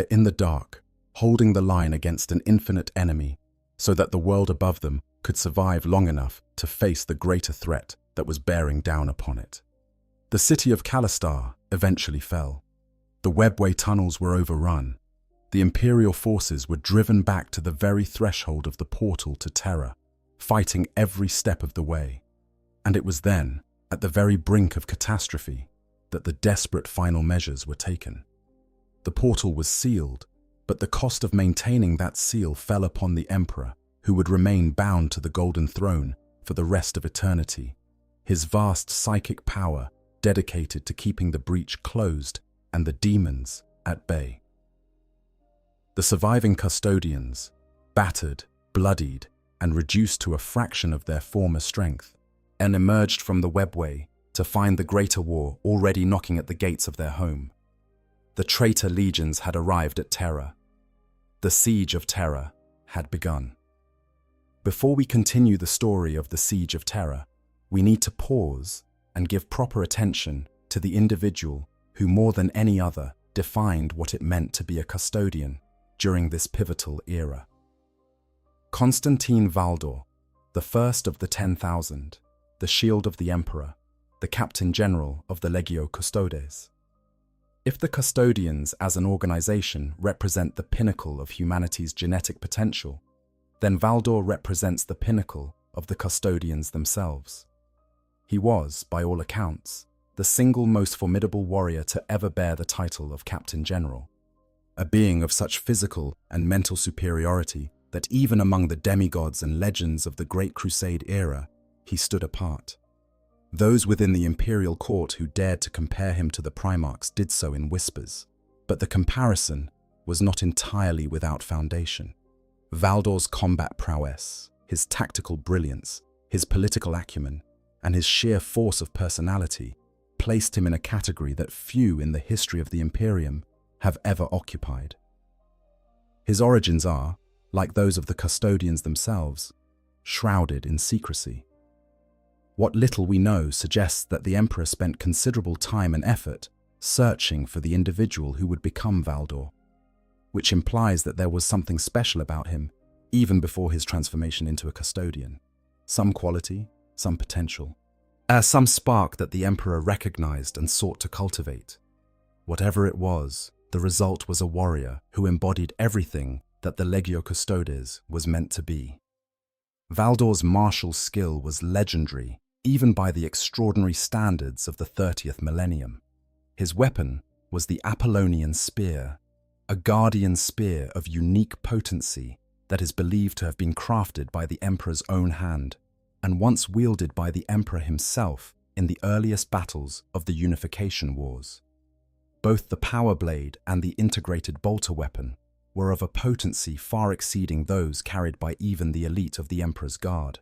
in the dark, holding the line against an infinite enemy so that the world above them could survive long enough to face the greater threat that was bearing down upon it. The city of Calistar eventually fell. The webway tunnels were overrun. The Imperial forces were driven back to the very threshold of the portal to Terra, fighting every step of the way. And it was then, at the very brink of catastrophe, that the desperate final measures were taken. The portal was sealed, but the cost of maintaining that seal fell upon the Emperor, who would remain bound to the Golden Throne for the rest of eternity, his vast psychic power dedicated to keeping the breach closed and the demons at bay. The surviving custodians, battered, bloodied, and reduced to a fraction of their former strength, and emerged from the webway to find the greater war already knocking at the gates of their home. The traitor legions had arrived at Terra. The siege of Terra had begun. Before we continue the story of the siege of Terra, we need to pause and give proper attention to the individual who more than any other defined what it meant to be a custodian during this pivotal era. Constantine Valdor, the first of the 10,000, the shield of the Emperor, the Captain General of the Legio Custodes. If the Custodians as an organization represent the pinnacle of humanity's genetic potential, then Valdor represents the pinnacle of the Custodians themselves. He was, by all accounts, the single most formidable warrior to ever bear the title of Captain General, a being of such physical and mental superiority that even among the demigods and legends of the Great Crusade era, he stood apart. Those within the imperial court who dared to compare him to the Primarchs did so in whispers, but the comparison was not entirely without foundation. Valdor's combat prowess, his tactical brilliance, his political acumen, and his sheer force of personality placed him in a category that few in the history of the Imperium have ever occupied. His origins are, like those of the Custodians themselves, shrouded in secrecy. What little we know suggests that the Emperor spent considerable time and effort searching for the individual who would become Valdor, which implies that there was something special about him even before his transformation into a custodian. Some quality, some potential, some spark that the Emperor recognized and sought to cultivate. Whatever it was, the result was a warrior who embodied everything that the Legio Custodes was meant to be. Valdor's martial skill was legendary, even by the extraordinary standards of the 30th millennium. His weapon was the Apollonian spear, a guardian spear of unique potency that is believed to have been crafted by the Emperor's own hand, and once wielded by the Emperor himself in the earliest battles of the Unification Wars. Both the power blade and the integrated bolter weapon were of a potency far exceeding those carried by even the elite of the Emperor's Guard.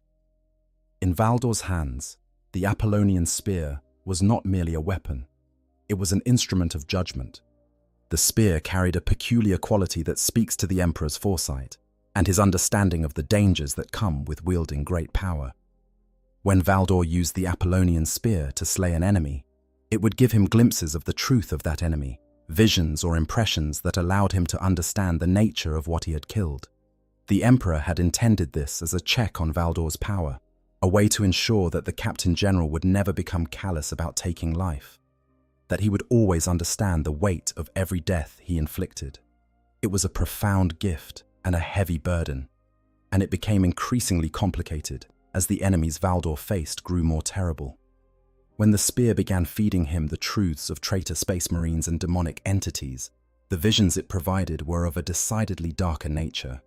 In Valdor's hands, the Apollonian spear was not merely a weapon, it was an instrument of judgment. The spear carried a peculiar quality that speaks to the Emperor's foresight and his understanding of the dangers that come with wielding great power. When Valdor used the Apollonian spear to slay an enemy, it would give him glimpses of the truth of that enemy, visions or impressions that allowed him to understand the nature of what he had killed. The Emperor had intended this as a check on Valdor's power, a way to ensure that the Captain General would never become callous about taking life, that he would always understand the weight of every death he inflicted. It was a profound gift and a heavy burden, and it became increasingly complicated as the enemies Valdor faced grew more terrible. When the spear began feeding him the truths of traitor space marines and demonic entities, the visions it provided were of a decidedly darker nature.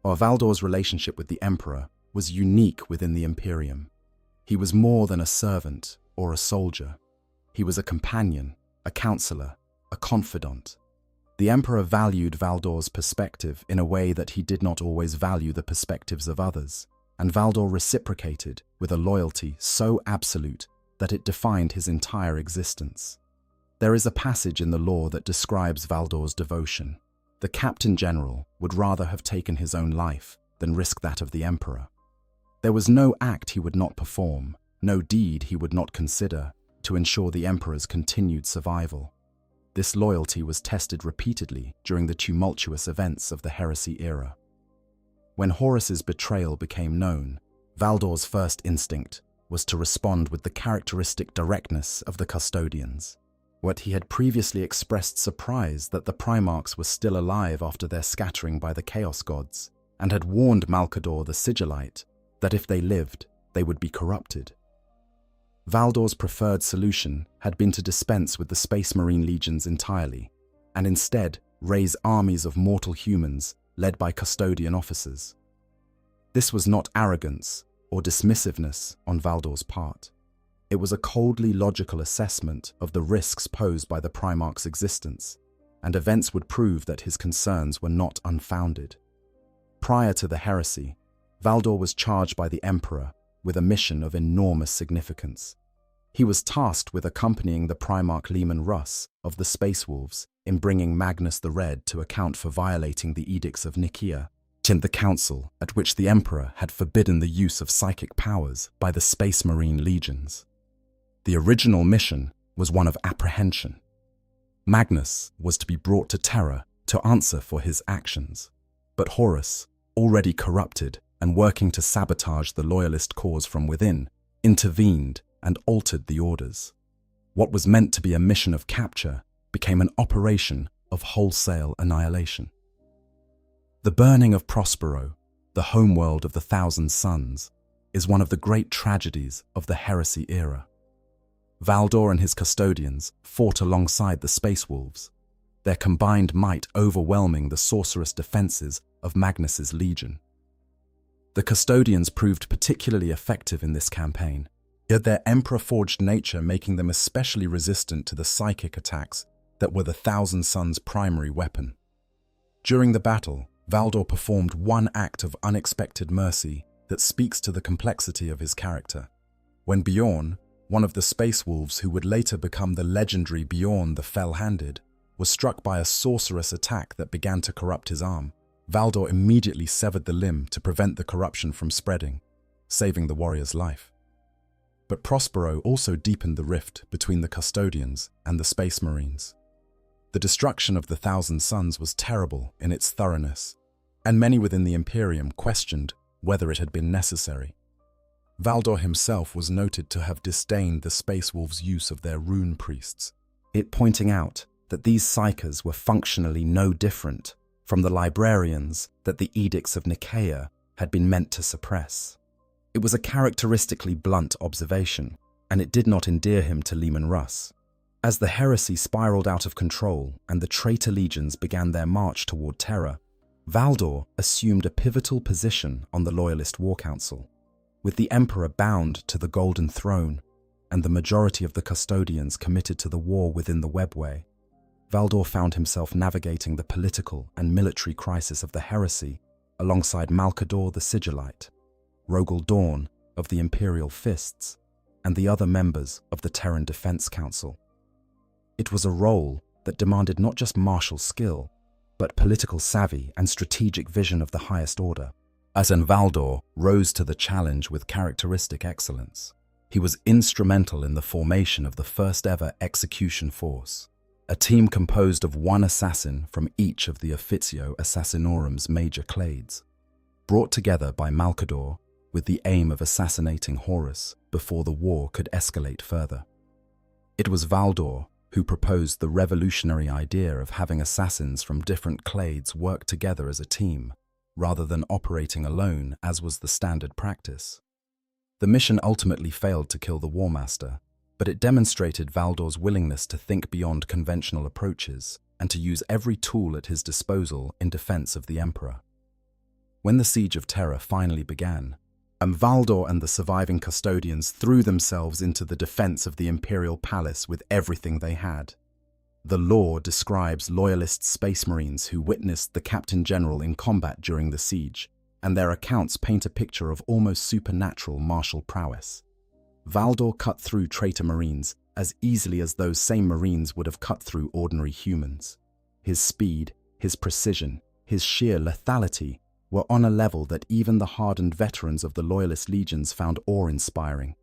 While Valdor's relationship with the Emperor was unique within the Imperium, he was more than a servant or a soldier. He was a companion, a counselor, a confidant. The Emperor valued Valdor's perspective in a way that he did not always value the perspectives of others, and Valdor reciprocated with a loyalty so absolute that it defined his entire existence. There is a passage in the lore that describes Valdor's devotion. The Captain General would rather have taken his own life than risk that of the Emperor. There was no act he would not perform, no deed he would not consider to ensure the Emperor's continued survival. This loyalty was tested repeatedly during the tumultuous events of the heresy era. When Horus's betrayal became known, Valdor's first instinct was to respond with the characteristic directness of the Custodians. What he had previously expressed surprise that the Primarchs were still alive after their scattering by the Chaos Gods, and had warned Malcador the Sigillite that if they lived, they would be corrupted. Valdor's preferred solution had been to dispense with the Space Marine legions entirely, and instead raise armies of mortal humans led by Custodian officers. This was not arrogance or dismissiveness on Valdor's part. It was a coldly logical assessment of the risks posed by the Primarch's existence, and events would prove that his concerns were not unfounded. Prior to the heresy, Valdor was charged by the Emperor with a mission of enormous significance. He was tasked with accompanying the Primarch Leman Russ of the Space Wolves in bringing Magnus the Red to account for violating the Edicts of Nicaea, in the council at which the Emperor had forbidden the use of psychic powers by the Space Marine legions. The original mission was one of apprehension. Magnus was to be brought to Terra to answer for his actions, but Horus, already corrupted and working to sabotage the loyalist cause from within, intervened and altered the orders. What was meant to be a mission of capture became an operation of wholesale annihilation. The burning of Prospero, the homeworld of the Thousand Suns, is one of the great tragedies of the heresy era. Valdor and his Custodians fought alongside the Space Wolves, their combined might overwhelming the sorcerous defenses of Magnus's legion. The Custodians proved particularly effective in this campaign, yet their Emperor-forged nature making them especially resistant to the psychic attacks that were the Thousand Suns' primary weapon. During the battle, Valdor performed one act of unexpected mercy that speaks to the complexity of his character. When Bjorn, one of the Space Wolves who would later become the legendary Bjorn the Fell-Handed, was struck by a sorcerous attack that began to corrupt his arm, Valdor immediately severed the limb to prevent the corruption from spreading, saving the warrior's life. But Prospero also deepened the rift between the Custodians and the Space Marines. The destruction of the Thousand Suns was terrible in its thoroughness, and many within the Imperium questioned whether it had been necessary. Valdor himself was noted to have disdained the Space Wolves' use of their rune priests, it pointing out that these psykers were functionally no different from the librarians that the Edicts of Nicaea had been meant to suppress. It was a characteristically blunt observation, and it did not endear him to Leman Russ. As the heresy spiraled out of control and the traitor legions began their march toward Terra, Valdor assumed a pivotal position on the Loyalist War Council. With the Emperor bound to the Golden Throne and the majority of the Custodians committed to the war within the Webway, Valdor found himself navigating the political and military crisis of the heresy alongside Malcador the Sigillite, Rogel Dawn of the Imperial Fists, and the other members of the Terran Defense Council. It was a role that demanded not just martial skill, but political savvy and strategic vision of the highest order. As Valdor rose to the challenge with characteristic excellence, he was instrumental in the formation of the first ever execution force, a team composed of one assassin from each of the Officio Assassinorum's major clades, brought together by Malcador with the aim of assassinating Horus before the war could escalate further. It was Valdor who proposed the revolutionary idea of having assassins from different clades work together as a team, rather than operating alone, as was the standard practice. The mission ultimately failed to kill the War Master, but it demonstrated Valdor's willingness to think beyond conventional approaches and to use every tool at his disposal in defense of the Emperor. When the Siege of Terra finally began, Valdor and the surviving Custodians threw themselves into the defense of the Imperial Palace with everything they had. The lore describes loyalist space marines who witnessed the Captain General in combat during the siege, and their accounts paint a picture of almost supernatural martial prowess. Valdor cut through traitor marines as easily as those same marines would have cut through ordinary humans. His speed, his precision, his sheer lethality were on a level that even the hardened veterans of the Loyalist legions found awe-inspiring.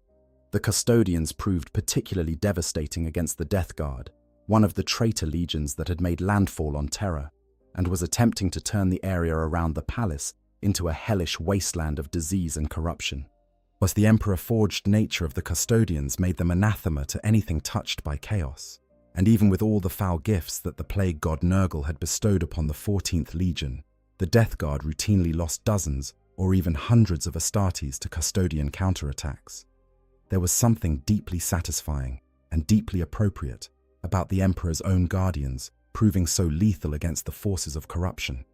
The Custodians proved particularly devastating against the Death Guard, one of the traitor legions that had made landfall on Terra and was attempting to turn the area around the palace into a hellish wasteland of disease and corruption. Was the Emperor-forged nature of the Custodians made them anathema to anything touched by chaos, and even with all the foul gifts that the plague god Nurgle had bestowed upon the 14th Legion, the Death Guard routinely lost dozens or even hundreds of Astartes to Custodian counterattacks. There was something deeply satisfying and deeply appropriate about the Emperor's own guardians proving so lethal against the forces of corruption.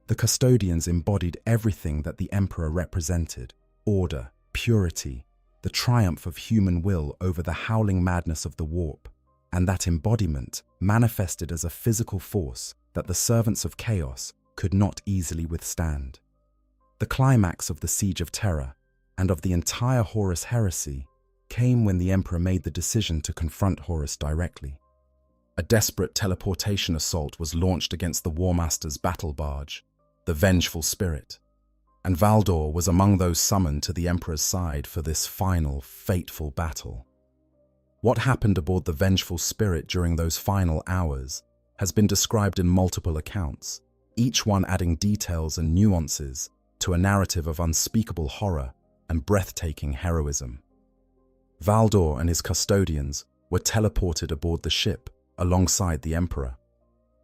The Custodians embodied everything that the Emperor represented: order, purity, the triumph of human will over the howling madness of the warp, and that embodiment manifested as a physical force that the servants of chaos could not easily withstand. The climax of the Siege of Terra and of the entire Horus heresy came when the Emperor made the decision to confront Horus directly. A desperate teleportation assault was launched against the War Master's battle barge, the Vengeful Spirit, and Valdor was among those summoned to the Emperor's side for this final, fateful battle. What happened aboard the Vengeful Spirit during those final hours has been described in multiple accounts, each one adding details and nuances to a narrative of unspeakable horror and breathtaking heroism. Valdor and his Custodians were teleported aboard the ship alongside the Emperor,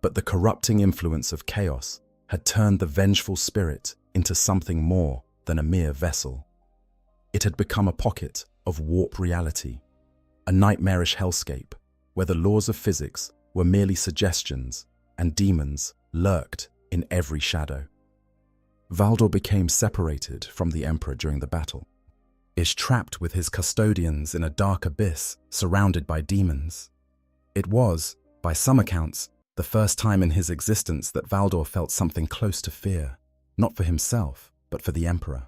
but the corrupting influence of chaos had turned the Vengeful Spirit into something more than a mere vessel. It had become a pocket of warp reality, a nightmarish hellscape where the laws of physics were merely suggestions and demons lurked in every shadow. Valdor became separated from the Emperor during the battle, is trapped with his Custodians in a dark abyss surrounded by demons. It was, by some accounts, the first time in his existence that Valdor felt something close to fear, not for himself, but for the Emperor.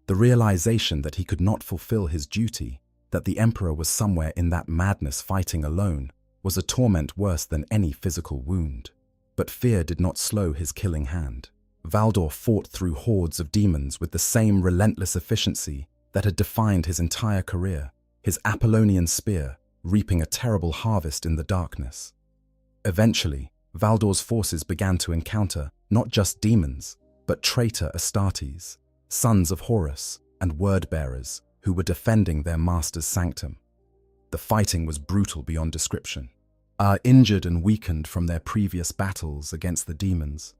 The realization that he could not fulfill his duty, that the Emperor was somewhere in that madness fighting alone, was a torment worse than any physical wound. But fear did not slow his killing hand. Valdor fought through hordes of demons with the same relentless efficiency that had defined his entire career, his Apollonian spear reaping a terrible harvest in the darkness. Eventually, Valdor's forces began to encounter not just demons, but traitor Astartes, sons of Horus and word-bearers who were defending their master's sanctum. The fighting was brutal beyond description. Injured and weakened from their previous battles against the demons,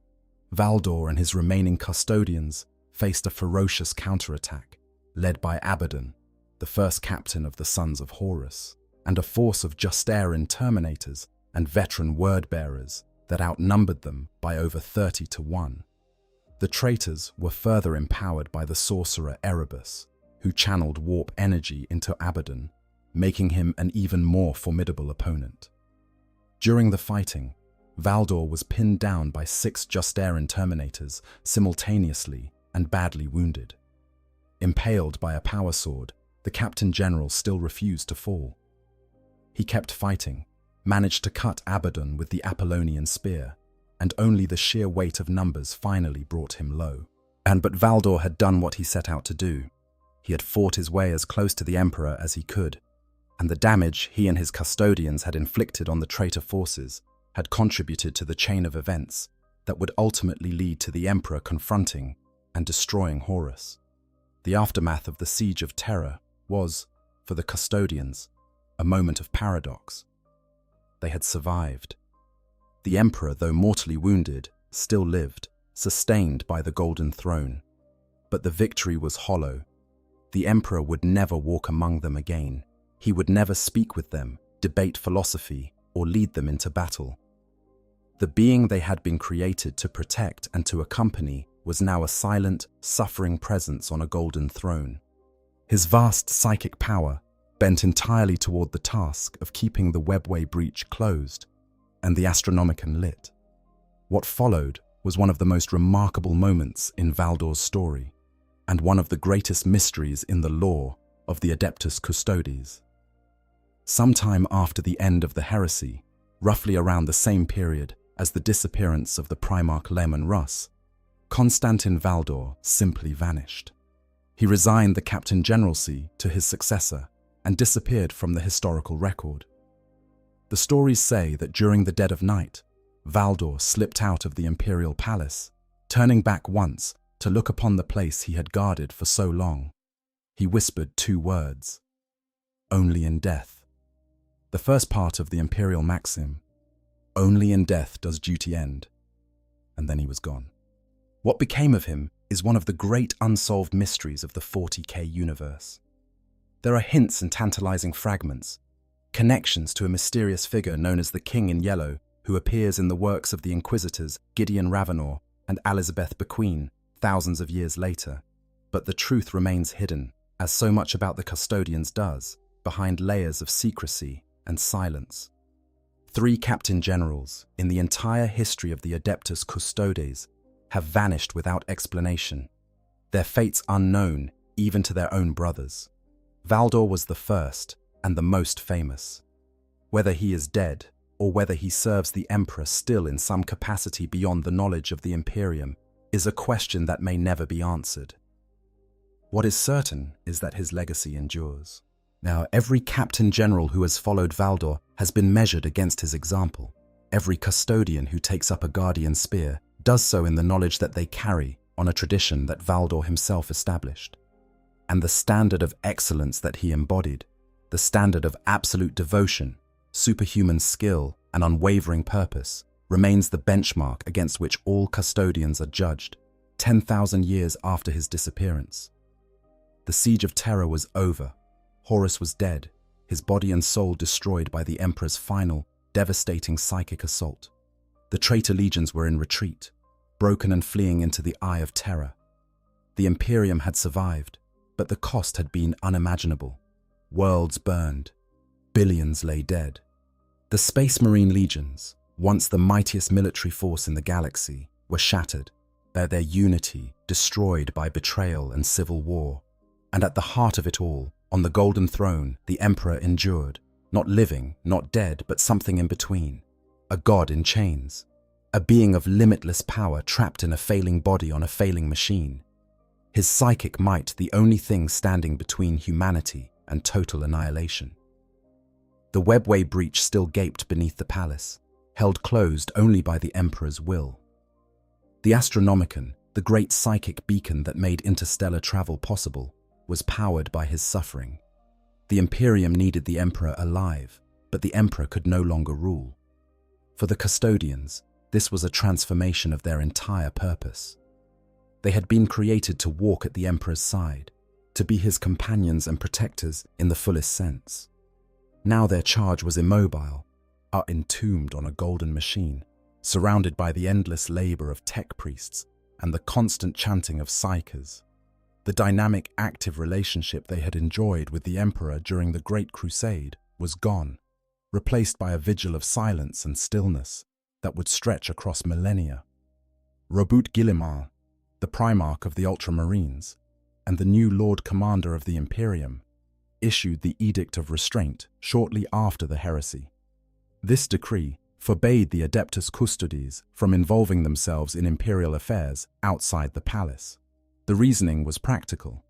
Valdor and his remaining Custodians faced a ferocious counterattack, led by Abaddon, the first captain of the Sons of Horus, and a force of Justaerin Terminators and veteran word-bearers that outnumbered them by over 30 to 1. The traitors were further empowered by the sorcerer Erebus, who channeled warp energy into Abaddon, making him an even more formidable opponent. During the fighting, Valdor was pinned down by 6 Justaerin Terminators simultaneously and badly wounded. Impaled by a power sword, the Captain General still refused to fall. He kept fighting, managed to cut Abaddon with the Apollonian spear, and only the sheer weight of numbers finally brought him low. But Valdor had done what he set out to do. He had fought his way as close to the Emperor as he could, and the damage he and his Custodians had inflicted on the traitor forces had contributed to the chain of events that would ultimately lead to the Emperor confronting and destroying Horus. The aftermath of the Siege of Terra was, for the Custodians, a moment of paradox. They had survived. The Emperor, though mortally wounded, still lived, sustained by the Golden Throne. But the victory was hollow. The Emperor would never walk among them again. He would never speak with them, debate philosophy, or lead them into battle. The being they had been created to protect and to accompany was now a silent, suffering presence on a golden throne. His vast psychic power bent entirely toward the task of keeping the webway breach closed and the Astronomicon lit. What followed was one of the most remarkable moments in Valdor's story, and one of the greatest mysteries in the lore of the Adeptus Custodes. Sometime after the end of the heresy, roughly around the same period as the disappearance of the Primarch Leman Russ, Constantin Valdor simply vanished. He resigned the captain generalcy to his successor and disappeared from the historical record. The stories say that during the dead of night, Valdor slipped out of the imperial palace, turning back once to look upon the place he had guarded for so long. He whispered 2 words: "Only in death." The first part of the imperial maxim, "Only in death does duty end," and then he was gone. What became of him is one of the great unsolved mysteries of the 40K universe. There are hints and tantalizing fragments, connections to a mysterious figure known as the King in Yellow, who appears in the works of the Inquisitors Gideon Ravenor and Elizabeth Bequeen thousands of years later. But the truth remains hidden, as so much about the Custodians does, behind layers of secrecy and silence. 3 captain generals in the entire history of the Adeptus Custodes have vanished without explanation, their fates unknown even to their own brothers. Valdor was the first and the most famous. Whether he is dead or whether he serves the Emperor still in some capacity beyond the knowledge of the Imperium is a question that may never be answered. What is certain is that his legacy endures. Now, every captain general who has followed Valdor has been measured against his example. Every custodian who takes up a guardian spear does so in the knowledge that they carry on a tradition that Valdor himself established. And the standard of excellence that he embodied, the standard of absolute devotion, superhuman skill, and unwavering purpose, remains the benchmark against which all custodians are judged, 10,000 years after his disappearance. The Siege of Terror was over. Horus was dead, his body and soul destroyed by the Emperor's final, devastating psychic assault. The traitor legions were in retreat, broken and fleeing into the Eye of Terror. The Imperium had survived, but the cost had been unimaginable. Worlds burned. Billions lay dead. The Space Marine legions, once the mightiest military force in the galaxy, were shattered, their unity destroyed by betrayal and civil war. And at the heart of it all, on the Golden Throne, the Emperor endured, not living, not dead, but something in between. A god in chains. A being of limitless power trapped in a failing body on a failing machine. His psychic might the only thing standing between humanity and total annihilation. The webway breach still gaped beneath the palace, held closed only by the Emperor's will. The Astronomicon, the great psychic beacon that made interstellar travel possible, was powered by his suffering. The Imperium needed the Emperor alive, but the Emperor could no longer rule. For the Custodians, this was a transformation of their entire purpose. They had been created to walk at the Emperor's side, to be his companions and protectors in the fullest sense. Now their charge was immobile, entombed on a golden machine, surrounded by the endless labor of tech priests and the constant chanting of psykers. The dynamic, active relationship they had enjoyed with the Emperor during the Great Crusade was gone, replaced by a vigil of silence and stillness that would stretch across millennia. Robert Guillemard, the Primarch of the Ultramarines, and the new Lord Commander of the Imperium, issued the Edict of Restraint shortly after the heresy. This decree forbade the Adeptus Custodes from involving themselves in imperial affairs outside the palace. The reasoning was practical.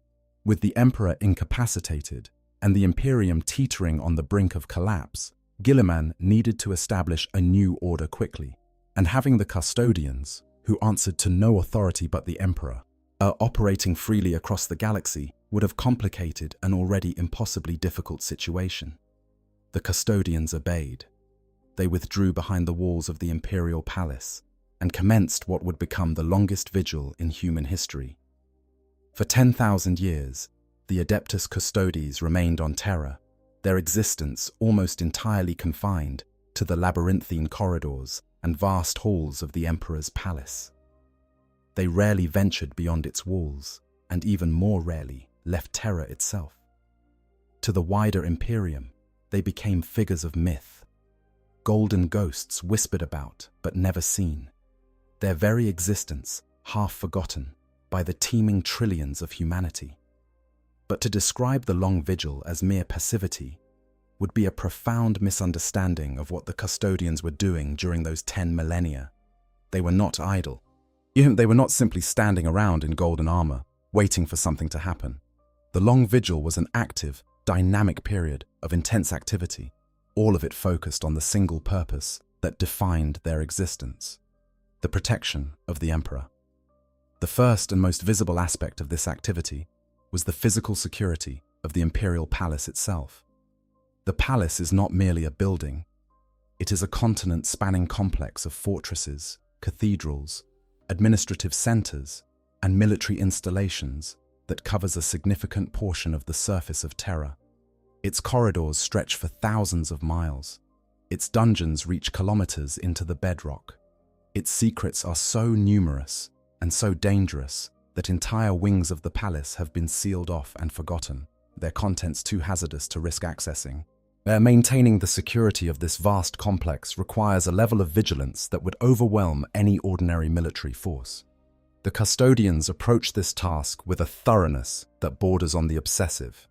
With the Emperor incapacitated and the Imperium teetering on the brink of collapse, Guilliman needed to establish a new order quickly, and having the Custodians, who answered to no authority but the Emperor, operating freely across the galaxy would have complicated an already impossibly difficult situation. The Custodians obeyed. They withdrew behind the walls of the Imperial Palace and commenced what would become the longest vigil in human history. For 10,000 years, the Adeptus Custodes remained on Terra, their existence almost entirely confined to the labyrinthine corridors and vast halls of the Emperor's palace. They rarely ventured beyond its walls, and even more rarely left Terra itself. To the wider Imperium, they became figures of myth, golden ghosts whispered about but never seen, their very existence half forgotten by the teeming trillions of humanity. But to describe the long vigil as mere passivity would be a profound misunderstanding of what the Custodians were doing during those 10 millennia. They were not idle. They were not simply standing around in golden armor, waiting for something to happen. The long vigil was an active, dynamic period of intense activity, all of it focused on the single purpose that defined their existence: the protection of the Emperor. The first and most visible aspect of this activity was the physical security of the Imperial Palace itself. The palace is not merely a building. It is a continent-spanning complex of fortresses, cathedrals, administrative centers, and military installations that covers a significant portion of the surface of Terra. Its corridors stretch for thousands of miles. Its dungeons reach kilometers into the bedrock. Its secrets are so numerous and so dangerous that entire wings of the palace have been sealed off and forgotten, their contents too hazardous to risk accessing. Maintaining the security of this vast complex requires a level of vigilance that would overwhelm any ordinary military force. The Custodians approach this task with a thoroughness that borders on the obsessive.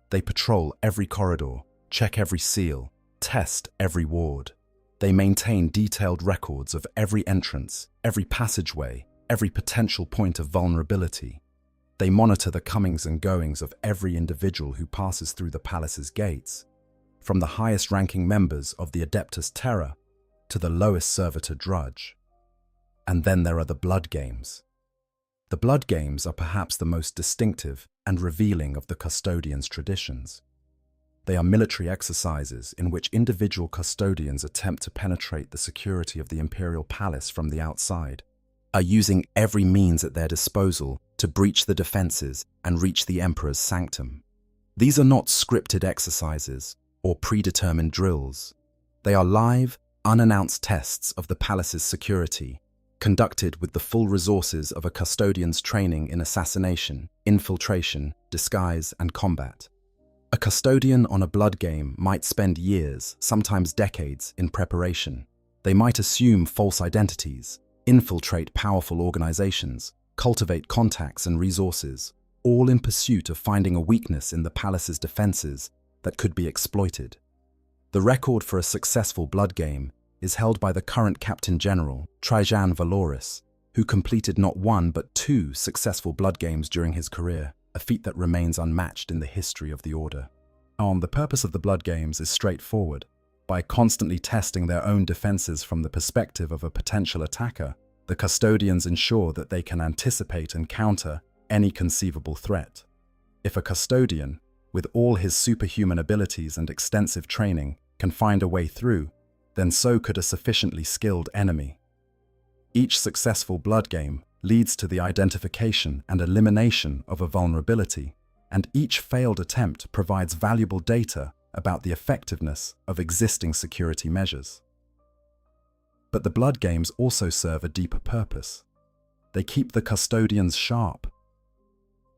They patrol every corridor, check every seal, test every ward. They maintain detailed records of every entrance, every passageway, every potential point of vulnerability. They monitor the comings and goings of every individual who passes through the palace's gates, from the highest-ranking members of the Adeptus Terra to the lowest servitor drudge. And then there are the blood games. The blood games are perhaps the most distinctive and revealing of the Custodians' traditions. They are military exercises in which individual Custodians attempt to penetrate the security of the Imperial Palace from the outside, are using every means at their disposal to breach the defenses and reach the Emperor's sanctum. These are not scripted exercises or predetermined drills. They are live, unannounced tests of the palace's security, conducted with the full resources of a Custodian's training in assassination, infiltration, disguise, and combat. A Custodian on a blood game might spend years, sometimes decades, in preparation. They might assume false identities, infiltrate powerful organizations, cultivate contacts and resources, all in pursuit of finding a weakness in the palace's defenses that could be exploited. The record for a successful blood game is held by the current Captain General, Trajan Valoris, who completed not one but 2 successful blood games during his career, a feat that remains unmatched in the history of the Order. The purpose of the blood games is straightforward. By constantly testing their own defenses from the perspective of a potential attacker, the Custodians ensure that they can anticipate and counter any conceivable threat. If a Custodian, with all his superhuman abilities and extensive training, can find a way through, then so could a sufficiently skilled enemy. Each successful blood game leads to the identification and elimination of a vulnerability, and each failed attempt provides valuable data about the effectiveness of existing security measures. But the blood games also serve a deeper purpose. They keep the Custodians sharp.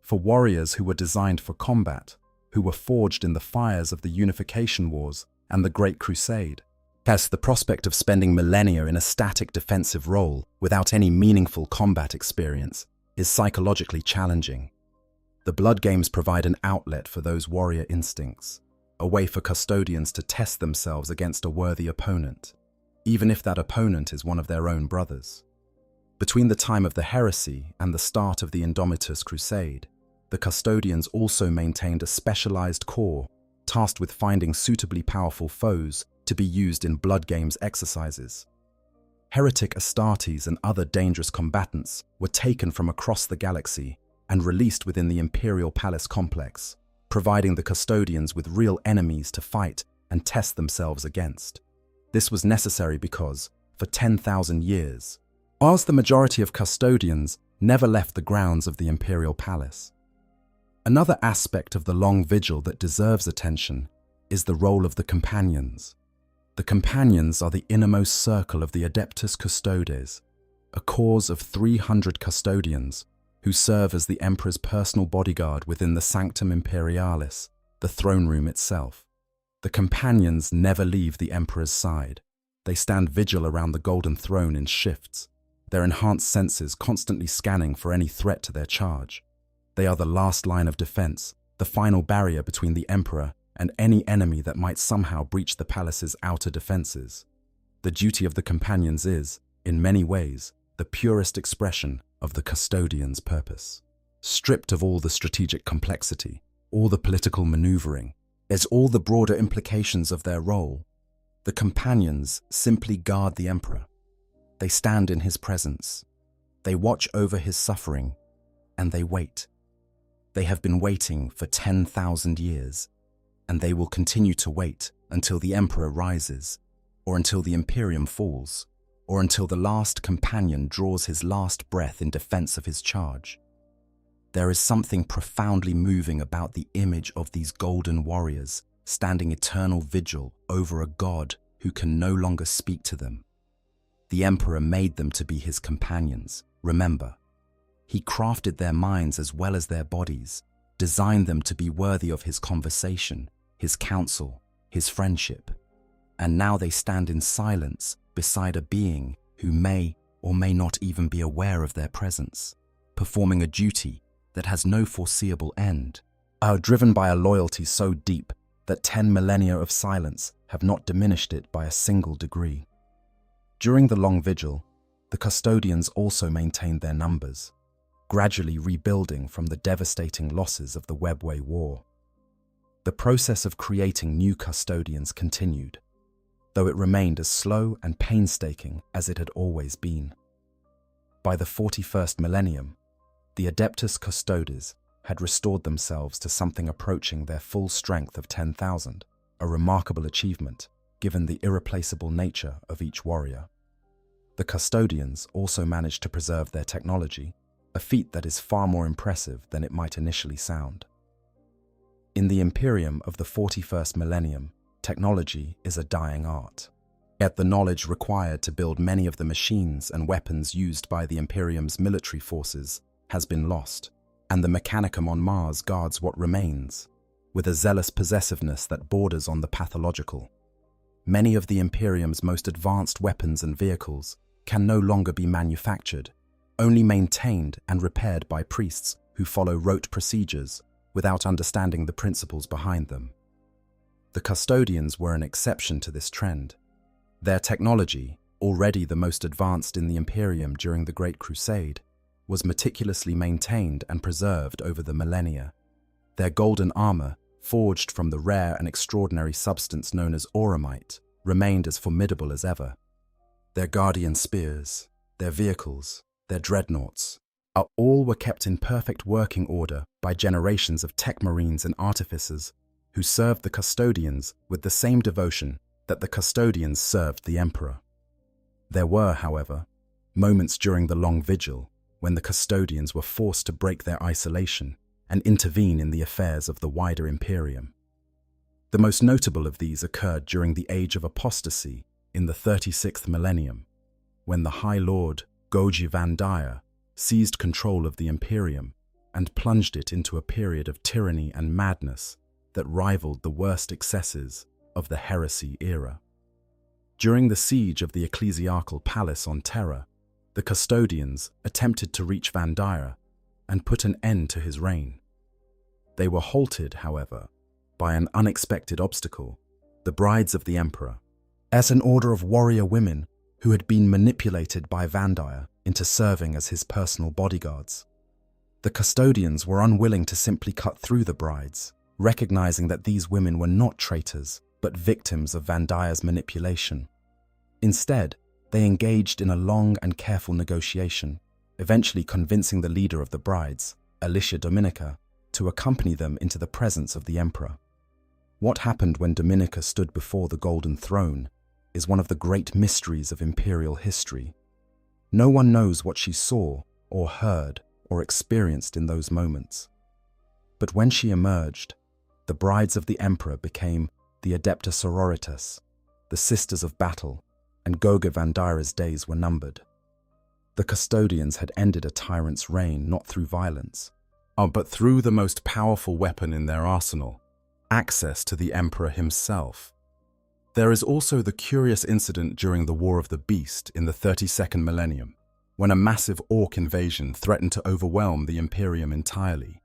For warriors who were designed for combat, who were forged in the fires of the Unification Wars and the Great Crusade, as the prospect of spending millennia in a static defensive role without any meaningful combat experience is psychologically challenging. The blood games provide an outlet for those warrior instincts, a way for Custodians to test themselves against a worthy opponent, even if that opponent is one of their own brothers. Between the time of the heresy and the start of the Indomitus Crusade, the Custodians also maintained a specialized corps tasked with finding suitably powerful foes to be used in blood games exercises. Heretic Astartes and other dangerous combatants were taken from across the galaxy and released within the Imperial Palace complex, providing the Custodians with real enemies to fight and test themselves against. This was necessary because, for 10,000 years, whilst the majority of custodians never left the grounds of the imperial palace. Another aspect of the long vigil that deserves attention is the role of the companions. The companions are the innermost circle of the Adeptus Custodes, a corps of 300 custodians who serve as the emperor's personal bodyguard within the Sanctum Imperialis, the throne room itself. The companions never leave the emperor's side. They stand vigil around the golden throne in shifts, their enhanced senses constantly scanning for any threat to their charge. They are the last line of defense, the final barrier between the emperor and any enemy that might somehow breach the palace's outer defenses. The duty of the companions is, in many ways, the purest expression of the custodian's purpose. Stripped of all the strategic complexity, all the political maneuvering, as all the broader implications of their role, the companions simply guard the emperor. They stand in his presence. They watch over his suffering, and they wait. They have been waiting for 10,000 years, and they will continue to wait until the emperor rises, or until the Imperium falls, or until the last companion draws his last breath in defense of his charge. There is something profoundly moving about the image of these golden warriors standing eternal vigil over a god who can no longer speak to them. The emperor made them to be his companions, remember. He crafted their minds as well as their bodies, designed them to be worthy of his conversation, his counsel, his friendship. And now they stand in silence beside a being who may or may not even be aware of their presence, performing a duty that has no foreseeable end, are driven by a loyalty so deep that 10 millennia of silence have not diminished it by a single degree. During the long vigil, the custodians also maintained their numbers, gradually rebuilding from the devastating losses of the Webway War. The process of creating new custodians continued, though it remained as slow and painstaking as it had always been. By the 41st millennium, the Adeptus Custodes had restored themselves to something approaching their full strength of 10,000, a remarkable achievement given the irreplaceable nature of each warrior. The custodians also managed to preserve their technology, a feat that is far more impressive than it might initially sound. In the Imperium of the 41st millennium, technology is a dying art. Yet the knowledge required to build many of the machines and weapons used by the Imperium's military forces has been lost, and the Mechanicum on Mars guards what remains, with a zealous possessiveness that borders on the pathological. Many of the Imperium's most advanced weapons and vehicles can no longer be manufactured, only maintained and repaired by priests who follow rote procedures without understanding the principles behind them. The custodians were an exception to this trend. Their technology, already the most advanced in the Imperium during the Great Crusade, was meticulously maintained and preserved over the millennia. Their golden armor, forged from the rare and extraordinary substance known as auramite, remained as formidable as ever. Their guardian spears, their vehicles, their dreadnoughts, all were kept in perfect working order by generations of tech marines and artificers who served the custodians with the same devotion that the custodians served the emperor. There were, however, moments during the long vigil when the custodians were forced to break their isolation and intervene in the affairs of the wider Imperium. The most notable of these occurred during the Age of Apostasy in the 36th millennium, when the High Lord Goji Vandaya seized control of the Imperium and plunged it into a period of tyranny and madness that rivaled the worst excesses of the heresy era. During the siege of the ecclesiastical palace on Terra, the custodians attempted to reach Vandaya and put an end to his reign. They were halted, however, by an unexpected obstacle: the brides of the emperor, as an order of warrior women who had been manipulated by Vandaya into serving as his personal bodyguards. The custodians were unwilling to simply cut through the brides, recognizing that these women were not traitors, but victims of Vandaya's manipulation. Instead, they engaged in a long and careful negotiation, eventually convincing the leader of the brides, Alicia Dominica, to accompany them into the presence of the emperor. What happened when Dominica stood before the Golden Throne is one of the great mysteries of imperial history. No one knows what she saw or heard or experienced in those moments. But when she emerged, the brides of the Emperor became the Adepta Sororitas, the Sisters of Battle, and Goga Vandira's days were numbered. The Custodians had ended a tyrant's reign not through violence, but through the most powerful weapon in their arsenal, access to the Emperor himself. There is also the curious incident during the War of the Beast in the 32nd Millennium, when a massive orc invasion threatened to overwhelm the Imperium entirely.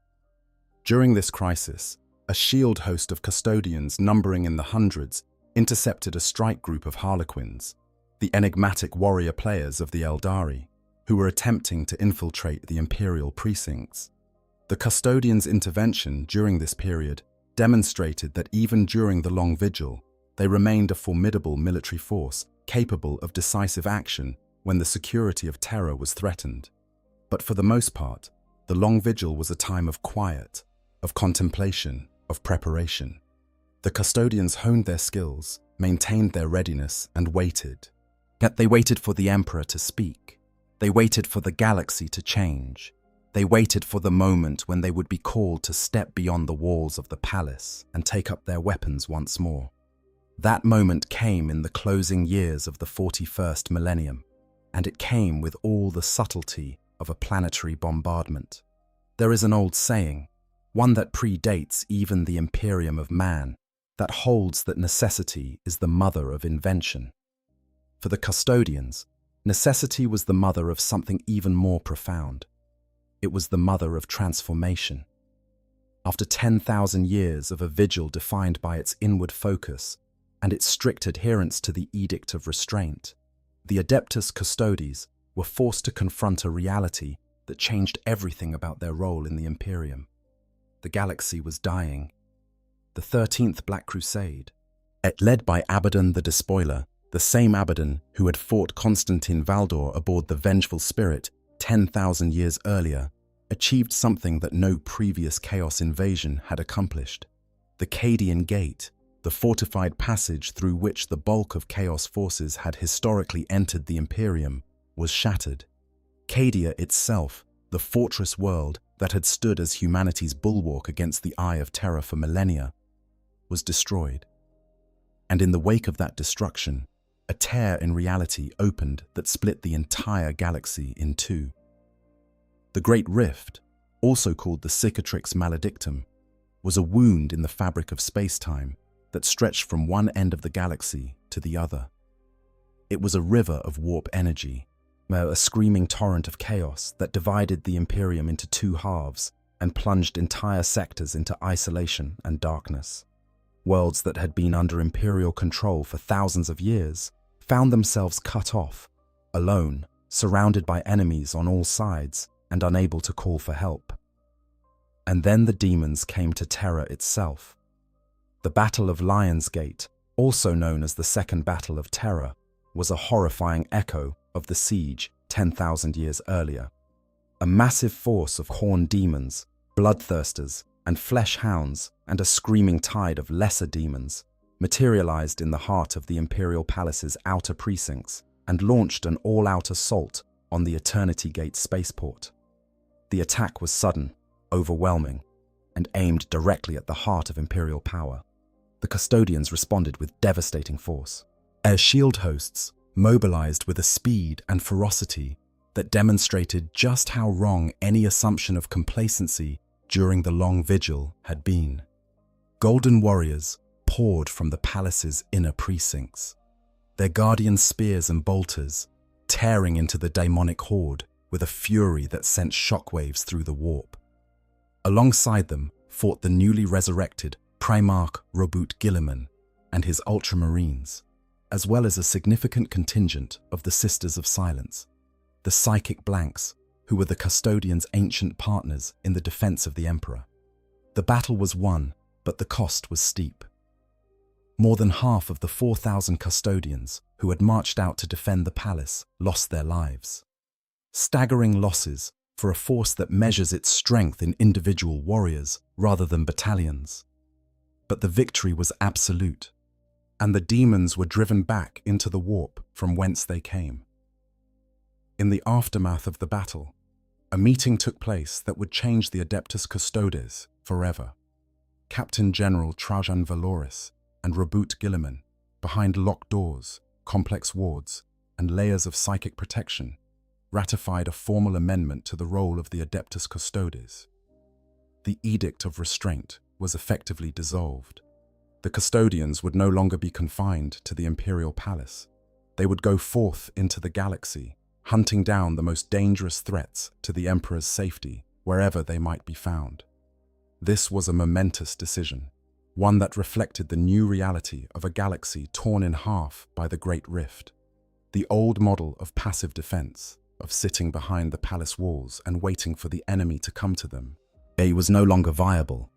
During this crisis, a shield host of Custodians numbering in the hundreds intercepted a strike group of Harlequins, the enigmatic warrior players of the Eldari, who were attempting to infiltrate the Imperial precincts. The Custodians' intervention during this period demonstrated that even during the Long Vigil, they remained a formidable military force capable of decisive action when the security of Terra was threatened. But for the most part, the Long Vigil was a time of quiet, of contemplation, of preparation. The Custodians honed their skills, maintained their readiness, and waited. Yet they waited for the Emperor to speak. They waited for the galaxy to change. They waited for the moment when they would be called to step beyond the walls of the palace and take up their weapons once more. That moment came in the closing years of the 41st Millennium, and it came with all the subtlety of a planetary bombardment. There is an old saying, one that predates even the Imperium of man, that holds that necessity is the mother of invention. For the Custodians, necessity was the mother of something even more profound. It was the mother of transformation. After 10,000 years of a vigil defined by its inward focus and its strict adherence to the Edict of Restraint, the Adeptus Custodes were forced to confront a reality that changed everything about their role in the Imperium. The galaxy was dying. The 13th Black Crusade, led by Abaddon the Despoiler, the same Abaddon who had fought Constantine Valdor aboard the Vengeful Spirit 10,000 years earlier, achieved something that no previous Chaos invasion had accomplished. The Cadian Gate, the fortified passage through which the bulk of Chaos forces had historically entered the Imperium, was shattered. Cadia itself, the fortress world that had stood as humanity's bulwark against the eye of terror for millennia, was destroyed. And in the wake of that destruction, a tear in reality opened that split the entire galaxy in two. The Great Rift, also called the Cicatrix Maledictum, was a wound in the fabric of space-time that stretched from one end of the galaxy to the other. It was a river of warp energy, a screaming torrent of chaos that divided the Imperium into two halves and plunged entire sectors into isolation and darkness. Worlds that had been under Imperial control for thousands of years found themselves cut off, alone, surrounded by enemies on all sides, and unable to call for help. And then the demons came to Terra itself. The Battle of Lionsgate, also known as the Second Battle of Terra, was a horrifying echo of the siege 10,000 years earlier. A massive force of horned demons, bloodthirsters, and flesh hounds, and a screaming tide of lesser demons materialized in the heart of the Imperial Palace's outer precincts and launched an all-out assault on the Eternity Gate spaceport. The attack was sudden, overwhelming, and aimed directly at the heart of Imperial power. The Custodians responded with devastating force. Air shield hosts mobilized with a speed and ferocity that demonstrated just how wrong any assumption of complacency during the Long Vigil had been. Golden warriors poured from the palace's inner precincts, their guardian spears and bolters tearing into the daemonic horde with a fury that sent shockwaves through the warp. Alongside them fought the newly resurrected Primarch Robut Gilliman and his Ultramarines, as well as a significant contingent of the Sisters of Silence, the Psychic Blanks, who were the Custodians' ancient partners in the defense of the Emperor. The battle was won, but the cost was steep. More than half of the 4,000 Custodians who had marched out to defend the palace lost their lives. Staggering losses for a force that measures its strength in individual warriors rather than battalions. But the victory was absolute, and the demons were driven back into the warp from whence they came. In the aftermath of the battle, a meeting took place that would change the Adeptus Custodes forever. Captain General Trajan Valoris and Reboot Guilliman, behind locked doors, complex wards, and layers of psychic protection, ratified a formal amendment to the role of the Adeptus Custodes. The Edict of Restraint was effectively dissolved. The Custodians would no longer be confined to the Imperial Palace. They would go forth into the galaxy, hunting down the most dangerous threats to the Emperor's safety wherever they might be found. This was a momentous decision, one that reflected the new reality of a galaxy torn in half by the Great Rift. The old model of passive defense, of sitting behind the palace walls and waiting for the enemy to come to them, was no longer viable.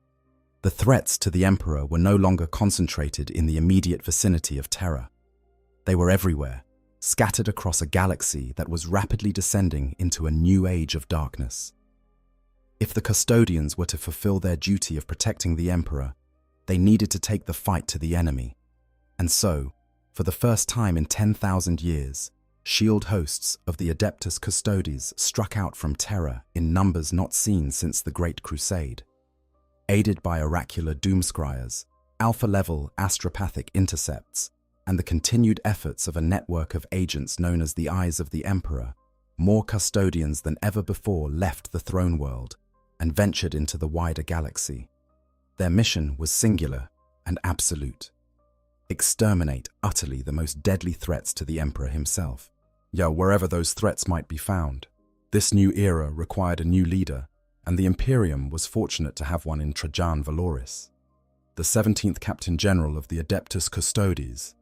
The threats to the Emperor were no longer concentrated in the immediate vicinity of Terra. They were everywhere, scattered across a galaxy that was rapidly descending into a new age of darkness. If the Custodians were to fulfill their duty of protecting the Emperor, they needed to take the fight to the enemy. And so, for the first time in 10,000 years, shield hosts of the Adeptus Custodes struck out from Terra in numbers not seen since the Great Crusade. Aided by oracular doomscryers, alpha-level astropathic intercepts, and the continued efforts of a network of agents known as the Eyes of the Emperor, more Custodians than ever before left the throne world and ventured into the wider galaxy. Their mission was singular and absolute: exterminate utterly the most deadly threats to the Emperor himself, wherever those threats might be found. This new era required a new leader, and the Imperium was fortunate to have one in Trajan Valoris, the 17th Captain General of the Adeptus Custodes.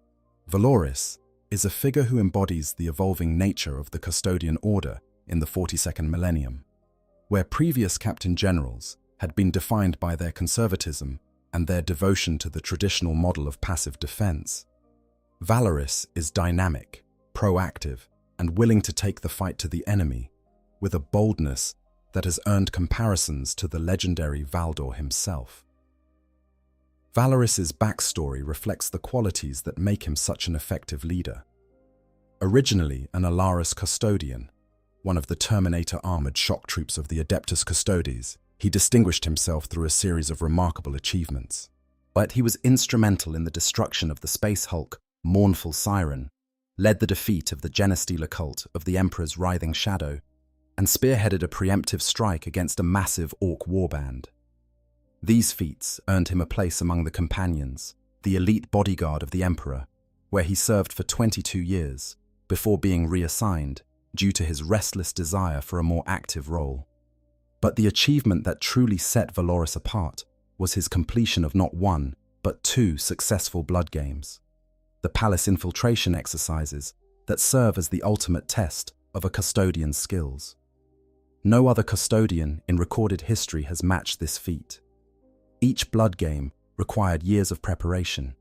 Valoris is a figure who embodies the evolving nature of the Custodian Order in the 42nd Millennium. Where previous Captain Generals had been defined by their conservatism and their devotion to the traditional model of passive defense, Valoris is dynamic, proactive, and willing to take the fight to the enemy with a boldness that has earned comparisons to the legendary Valdor himself. Valoris's backstory reflects the qualities that make him such an effective leader. Originally an Alaris Custodian, one of the Terminator armored shock troops of the Adeptus Custodes, he distinguished himself through a series of remarkable achievements. But he was instrumental in the destruction of the Space Hulk, Mournful Siren, led the defeat of the Genestealer cult of the Emperor's Writhing Shadow, and spearheaded a preemptive strike against a massive Orc warband. These feats earned him a place among the Companions, the elite bodyguard of the Emperor, where he served for 22 years, before being reassigned due to his restless desire for a more active role. But the achievement that truly set Valoris apart was his completion of not one, but 2 successful blood games, the palace infiltration exercises that serve as the ultimate test of a Custodian's skills. No other Custodian in recorded history has matched this feat. Each blood game required years of preparation,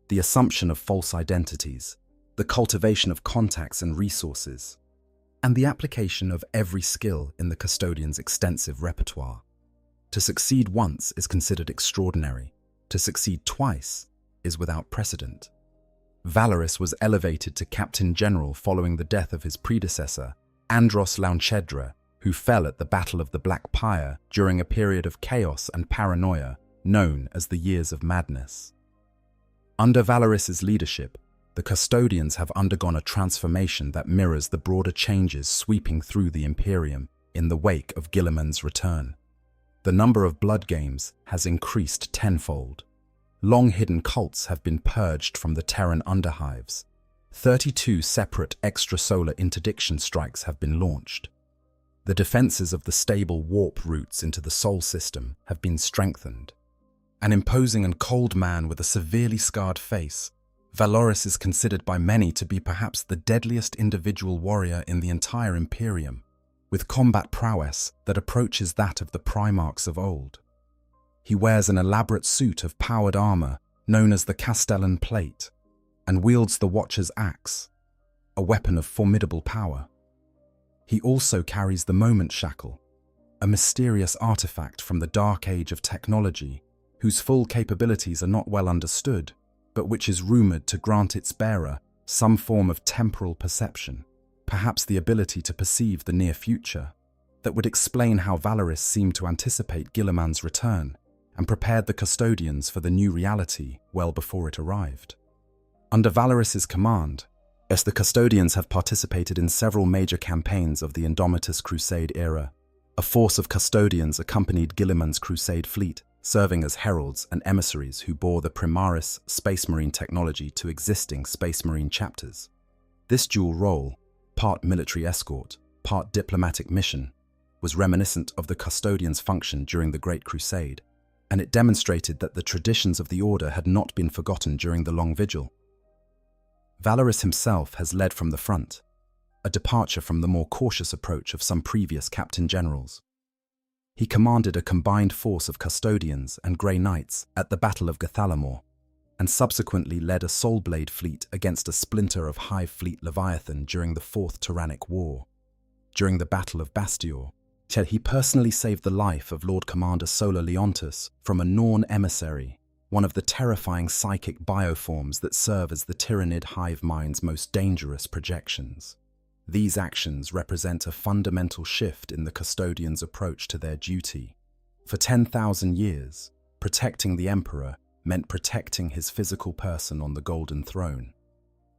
the assumption of false identities, the cultivation of contacts and resources, and the application of every skill in the Custodian's extensive repertoire. To succeed once is considered extraordinary. To succeed twice is without precedent. Valoris was elevated to Captain General following the death of his predecessor, Andros Launchedra, who fell at the Battle of the Black Pyre during a period of chaos and paranoia known as the Years of Madness. Under Valoris's leadership, the Custodians have undergone a transformation that mirrors the broader changes sweeping through the Imperium in the wake of Guilliman's return. The number of blood games has increased tenfold. Long-hidden cults have been purged from the Terran underhives. 32 separate extrasolar interdiction strikes have been launched. The defenses of the stable warp routes into the Sol system have been strengthened. An imposing and cold man with a severely scarred face, Valoris is considered by many to be perhaps the deadliest individual warrior in the entire Imperium, with combat prowess that approaches that of the Primarchs of old. He wears an elaborate suit of powered armor known as the Castellan Plate, and wields the Watcher's Axe, a weapon of formidable power. He also carries the Moment Shackle, a mysterious artifact from the dark age of technology, whose full capabilities are not well understood, but which is rumored to grant its bearer some form of temporal perception. perhaps the ability to perceive the near future, that would explain how Valoris seemed to anticipate Guilliman's return and prepared the Custodians for the new reality well before it arrived. Under Valoris's command, as the Custodians have participated in several major campaigns of the Indomitus Crusade era, a force of Custodians accompanied Guilliman's Crusade fleet, serving as heralds and emissaries who bore the Primaris Space Marine technology to existing Space Marine chapters. This dual role, part military escort, part diplomatic mission, was reminiscent of the Custodians' function during the Great Crusade, and it demonstrated that the traditions of the Order had not been forgotten during the Long Vigil. Valoris himself has led from the front, a departure from the more cautious approach of some previous Captain Generals. He commanded a combined force of Custodians and Grey Knights at the Battle of Gathalamor, and subsequently led a Soulblade fleet against a splinter of Hive Fleet Leviathan during the Fourth Tyrannic War. During the Battle of Bastior, he personally saved the life of Lord Commander Solar Leontus from a Norn emissary, one of the terrifying psychic bioforms that serve as the Tyrannid hive mind's most dangerous projections. These actions represent a fundamental shift in the Custodians' approach to their duty. For 10,000 years, protecting the Emperor meant protecting his physical person on the Golden Throne.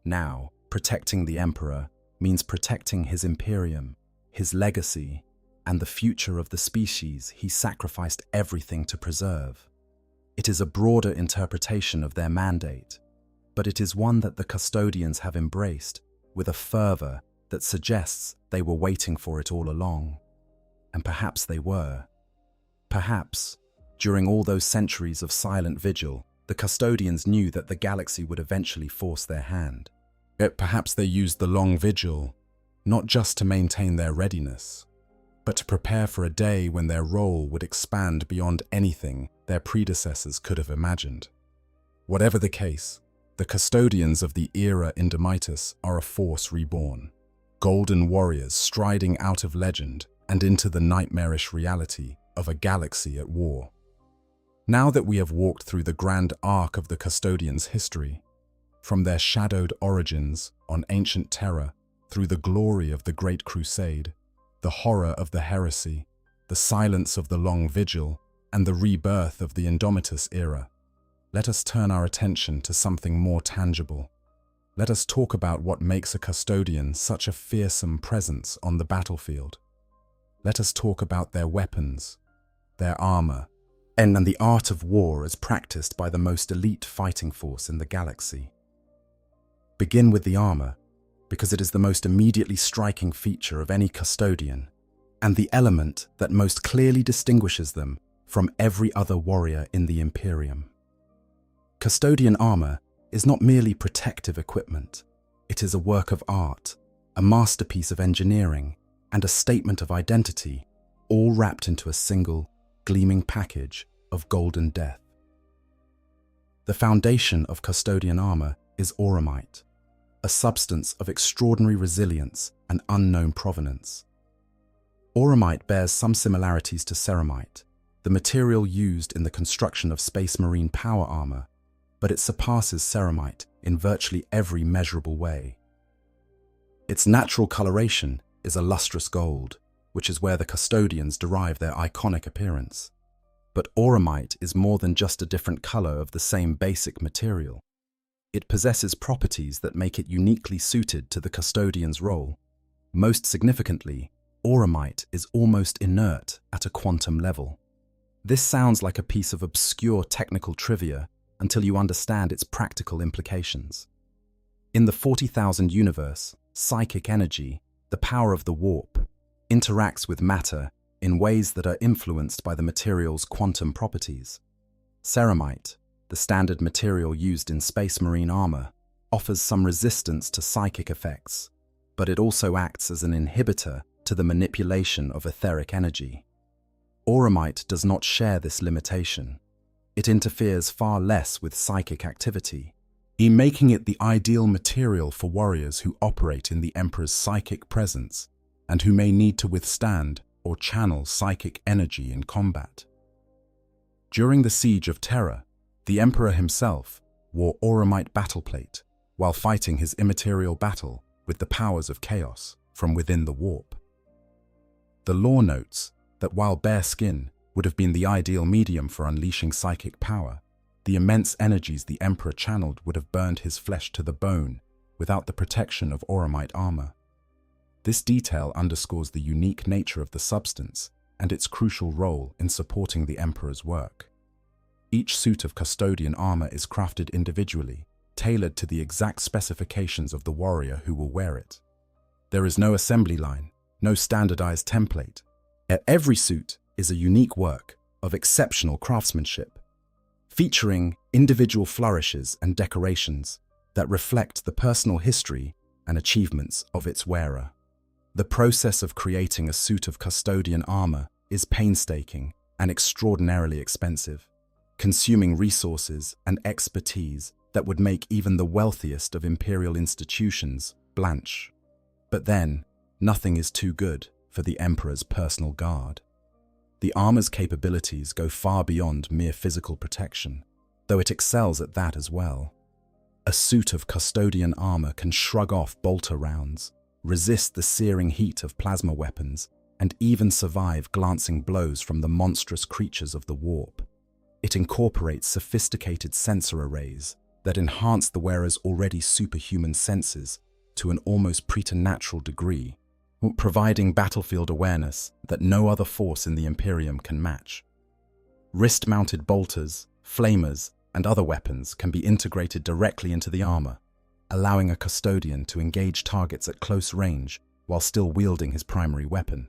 Now, protecting the Emperor means protecting his Imperium, his legacy, and the future of the species he sacrificed everything to preserve. It is a broader interpretation of their mandate, but it is one that the Custodians have embraced with a fervor that suggests they were waiting for it all along. And perhaps they were. Perhaps, during all those centuries of silent vigil, the Custodians knew that the galaxy would eventually force their hand. Yet perhaps they used the long vigil not just to maintain their readiness, but to prepare for a day when their role would expand beyond anything their predecessors could have imagined. Whatever the case, the Custodians of the era Indomitus are a force reborn, golden warriors striding out of legend and into the nightmarish reality of a galaxy at war. Now that we have walked through the grand arc of the Custodians' history, from their shadowed origins on ancient Terra through the glory of the Great Crusade, the horror of the heresy, the silence of the Long Vigil, and the rebirth of the Indomitus era, let us turn our attention to something more tangible. Let us talk about what makes a Custodian such a fearsome presence on the battlefield. Let us talk about their weapons, their armor, and the art of war as practiced by the most elite fighting force in the galaxy. Begin with the armor, because it is the most immediately striking feature of any Custodian, and the element that most clearly distinguishes them from every other warrior in the Imperium. Custodian armor is not merely protective equipment. It is a work of art, a masterpiece of engineering, and a statement of identity, all wrapped into a single, gleaming package of golden death. The foundation of Custodian armor is auramite, a substance of extraordinary resilience and unknown provenance. Auramite bears some similarities to ceramite, the material used in the construction of Space Marine power armor, but it surpasses ceramite in virtually every measurable way. Its natural coloration is a lustrous gold, which is where the Custodians derive their iconic appearance. But auramite is more than just a different color of the same basic material. It possesses properties that make it uniquely suited to the Custodian's role. Most significantly, auramite is almost inert at a quantum level. This sounds like a piece of obscure technical trivia until you understand its practical implications. In the 40,000 universe, psychic energy, the power of the warp, interacts with matter in ways that are influenced by the material's quantum properties. Ceramite, the standard material used in Space Marine armor, offers some resistance to psychic effects, but it also acts as an inhibitor to the manipulation of etheric energy. Auramite does not share this limitation. It interferes far less with psychic activity, making it the ideal material for warriors who operate in the Emperor's psychic presence and who may need to withstand or channel psychic energy in combat. During the Siege of Terra, the Emperor himself wore auramite battleplate while fighting his immaterial battle with the powers of chaos from within the warp. The lore notes that while bare skin would have been the ideal medium for unleashing psychic power, the immense energies the Emperor channeled would have burned his flesh to the bone without the protection of auramite armor. This detail underscores the unique nature of the substance and its crucial role in supporting the Emperor's work. Each suit of custodian armor is crafted individually, tailored to the exact specifications of the warrior who will wear it. There is no assembly line, no standardized template. Every suit is a unique work of exceptional craftsmanship, featuring individual flourishes and decorations that reflect the personal history and achievements of its wearer. The process of creating a suit of custodian armor is painstaking and extraordinarily expensive, consuming resources and expertise that would make even the wealthiest of imperial institutions blanch. But then, nothing is too good for the Emperor's personal guard. The armor's capabilities go far beyond mere physical protection, though it excels at that as well. A suit of custodian armor can shrug off bolter rounds, resist the searing heat of plasma weapons, and even survive glancing blows from the monstrous creatures of the warp. It incorporates sophisticated sensor arrays that enhance the wearer's already superhuman senses to an almost preternatural degree, providing battlefield awareness that no other force in the Imperium can match. Wrist-mounted bolters, flamers, and other weapons can be integrated directly into the armor, allowing a custodian to engage targets at close range while still wielding his primary weapon.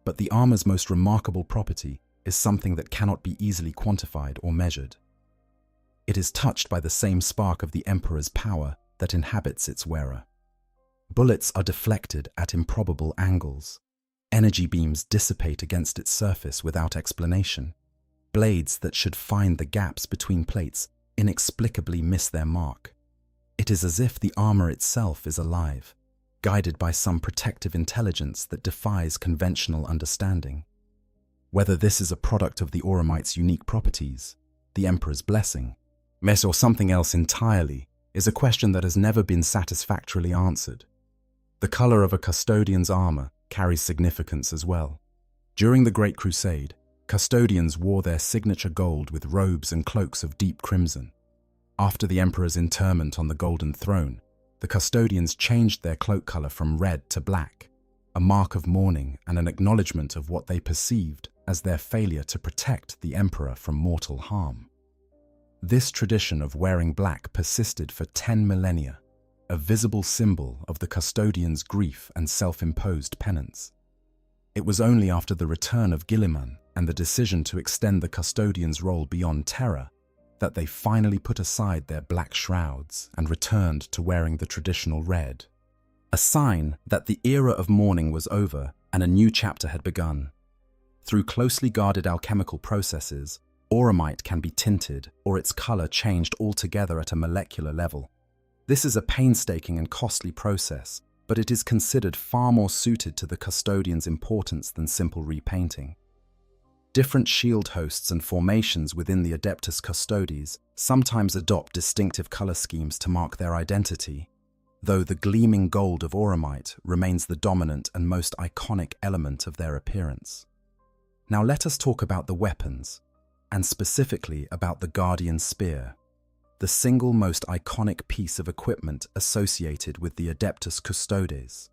But the armor's most remarkable property is something that cannot be easily quantified or measured. It is touched by the same spark of the Emperor's power that inhabits its wearer. Bullets are deflected at improbable angles. Energy beams dissipate against its surface without explanation. Blades that should find the gaps between plates inexplicably miss their mark. It is as if the armor itself is alive, guided by some protective intelligence that defies conventional understanding. Whether this is a product of the auramite's unique properties, the Emperor's blessing, or something else entirely, is a question that has never been satisfactorily answered. The color of a custodian's armor carries significance as well. During the Great Crusade, custodians wore their signature gold with robes and cloaks of deep crimson. After the Emperor's interment on the Golden Throne, the custodians changed their cloak color from red to black, a mark of mourning and an acknowledgement of what they perceived as their failure to protect the Emperor from mortal harm. This tradition of wearing black persisted for 10 millennia, a visible symbol of the custodian's grief and self-imposed penance. It was only after the return of Guilliman and the decision to extend the custodian's role beyond terror that they finally put aside their black shrouds and returned to wearing the traditional red, a sign that the era of mourning was over and a new chapter had begun. Through closely guarded alchemical processes, auramite can be tinted or its color changed altogether at a molecular level. This is a painstaking and costly process, but it is considered far more suited to the custodian's importance than simple repainting. Different shield hosts and formations within the Adeptus Custodes sometimes adopt distinctive color schemes to mark their identity, though the gleaming gold of auramite remains the dominant and most iconic element of their appearance. Now let us talk about the weapons, and specifically about the Guardian Spear, the single most iconic piece of equipment associated with the Adeptus Custodes.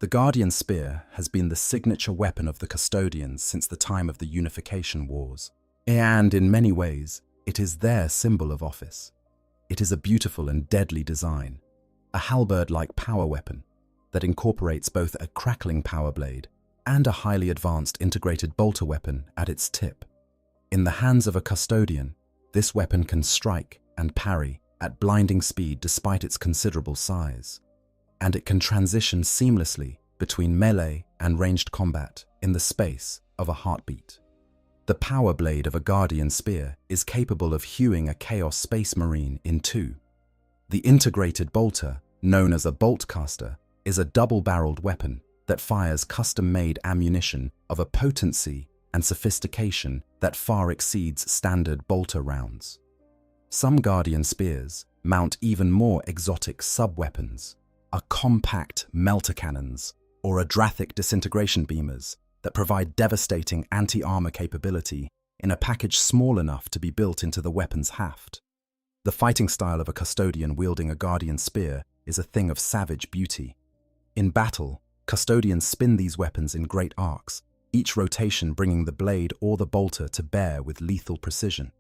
The Guardian Spear has been the signature weapon of the Custodians since the time of the Unification Wars, and in many ways, it is their symbol of office. It is a beautiful and deadly design, a halberd-like power weapon that incorporates both a crackling power blade and a highly advanced integrated bolter weapon at its tip. In the hands of a Custodian, this weapon can strike and parry at blinding speed despite its considerable size, and it can transition seamlessly between melee and ranged combat in the space of a heartbeat. The power blade of a Guardian Spear is capable of hewing a Chaos Space Marine in two. The integrated bolter, known as a bolt caster, is a double-barreled weapon that fires custom-made ammunition of a potency and sophistication that far exceeds standard bolter rounds. Some Guardian Spears mount even more exotic sub-weapons, are compact melter cannons, or Adrathic disintegration beamers, that provide devastating anti-armor capability in a package small enough to be built into the weapon's haft. The fighting style of a custodian wielding a guardian spear is a thing of savage beauty. In battle, custodians spin these weapons in great arcs, each rotation bringing the blade or the bolter to bear with lethal precision.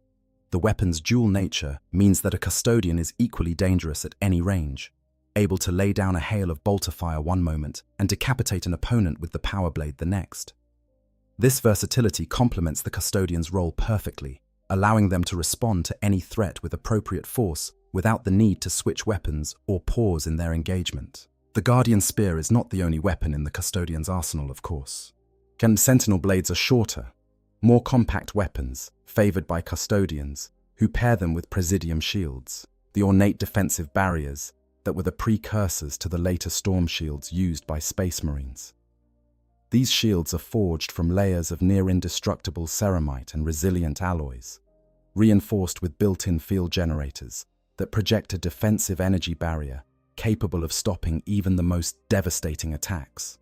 The weapon's dual nature means that a custodian is equally dangerous at any range, able to lay down a hail of bolter fire one moment and decapitate an opponent with the power blade the next. This versatility complements the custodian's role perfectly, allowing them to respond to any threat with appropriate force without the need to switch weapons or pause in their engagement. The guardian spear is not the only weapon in the custodian's arsenal, of course. Sentinel blades are shorter, more compact weapons, favored by custodians, who pair them with presidium shields, the ornate defensive barriers that were the precursors to the later storm shields used by space marines. These shields are forged from layers of near-indestructible ceramite and resilient alloys, reinforced with built-in field generators that project a defensive energy barrier capable of stopping even the most devastating attacks.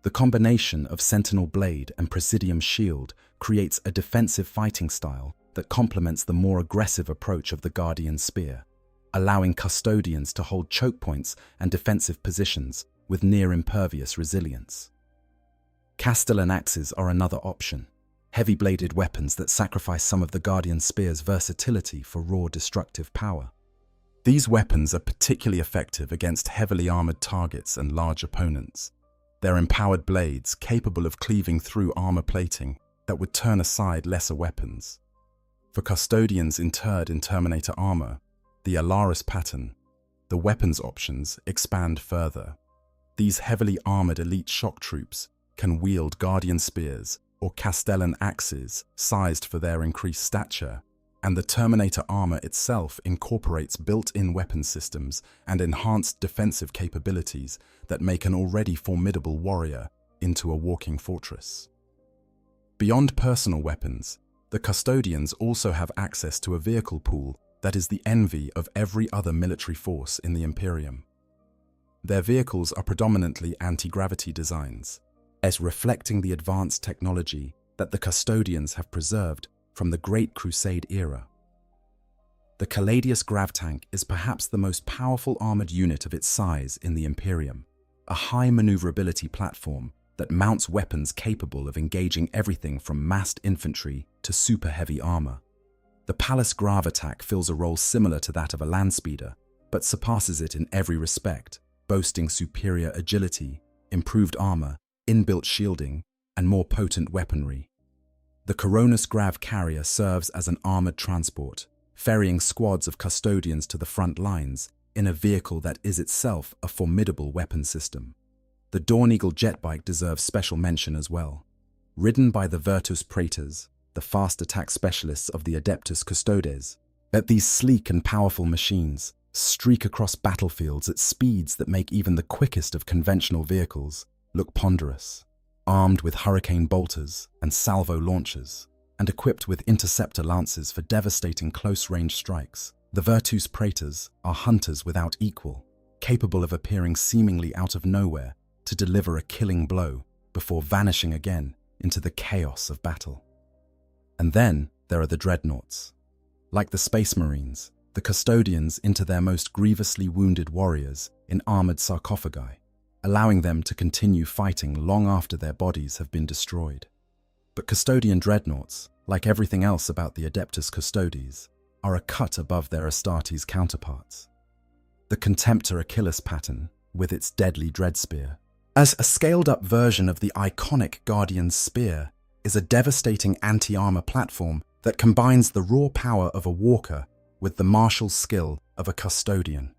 The combination of Sentinel blade and Presidium shield creates a defensive fighting style that complements the more aggressive approach of the Guardian spear, allowing custodians to hold choke points and defensive positions with near-impervious resilience. Castellan axes are another option, heavy-bladed weapons that sacrifice some of the Guardian spear's versatility for raw destructive power. These weapons are particularly effective against heavily armored targets and large opponents. Their empowered blades capable of cleaving through armor plating that would turn aside lesser weapons. For custodians interred in Terminator armor, the Alaris pattern, the weapons options expand further. These heavily armored elite shock troops can wield Guardian spears or Castellan axes sized for their increased stature, and the Terminator armor itself incorporates built-in weapon systems and enhanced defensive capabilities that make an already formidable warrior into a walking fortress. Beyond personal weapons, the Custodians also have access to a vehicle pool that is the envy of every other military force in the Imperium. Their vehicles are predominantly anti-gravity designs, as reflecting the advanced technology that the Custodians have preserved from the Great Crusade era. The Caladius Grav Tank is perhaps the most powerful armored unit of its size in the Imperium, a high maneuverability platform that mounts weapons capable of engaging everything from massed infantry to super heavy armor. The Palace Grav attack fills a role similar to that of a landspeeder, but surpasses it in every respect, boasting superior agility, improved armor, inbuilt shielding, and more potent weaponry. The Coronis Grav carrier serves as an armored transport, ferrying squads of custodians to the front lines in a vehicle that is itself a formidable weapon system. The Dawn Eagle jetbike deserves special mention as well. Ridden by the Virtus Praetors, the fast attack specialists of the Adeptus Custodes, let these sleek and powerful machines streak across battlefields at speeds that make even the quickest of conventional vehicles look ponderous. Armed with hurricane bolters and salvo launchers, and equipped with interceptor lances for devastating close-range strikes, the Virtus Praetors are hunters without equal, capable of appearing seemingly out of nowhere to deliver a killing blow before vanishing again into the chaos of battle. And then there are the Dreadnoughts. Like the Space Marines, the Custodians enter their most grievously wounded warriors in armored sarcophagi, allowing them to continue fighting long after their bodies have been destroyed. But Custodian Dreadnoughts, like everything else about the Adeptus Custodes, are a cut above their Astartes counterparts. The Contemptor Achilles pattern, with its deadly Dreadspear, as a scaled-up version of the iconic Guardian's Spear, is a devastating anti-armor platform that combines the raw power of a walker with the martial skill of a custodian.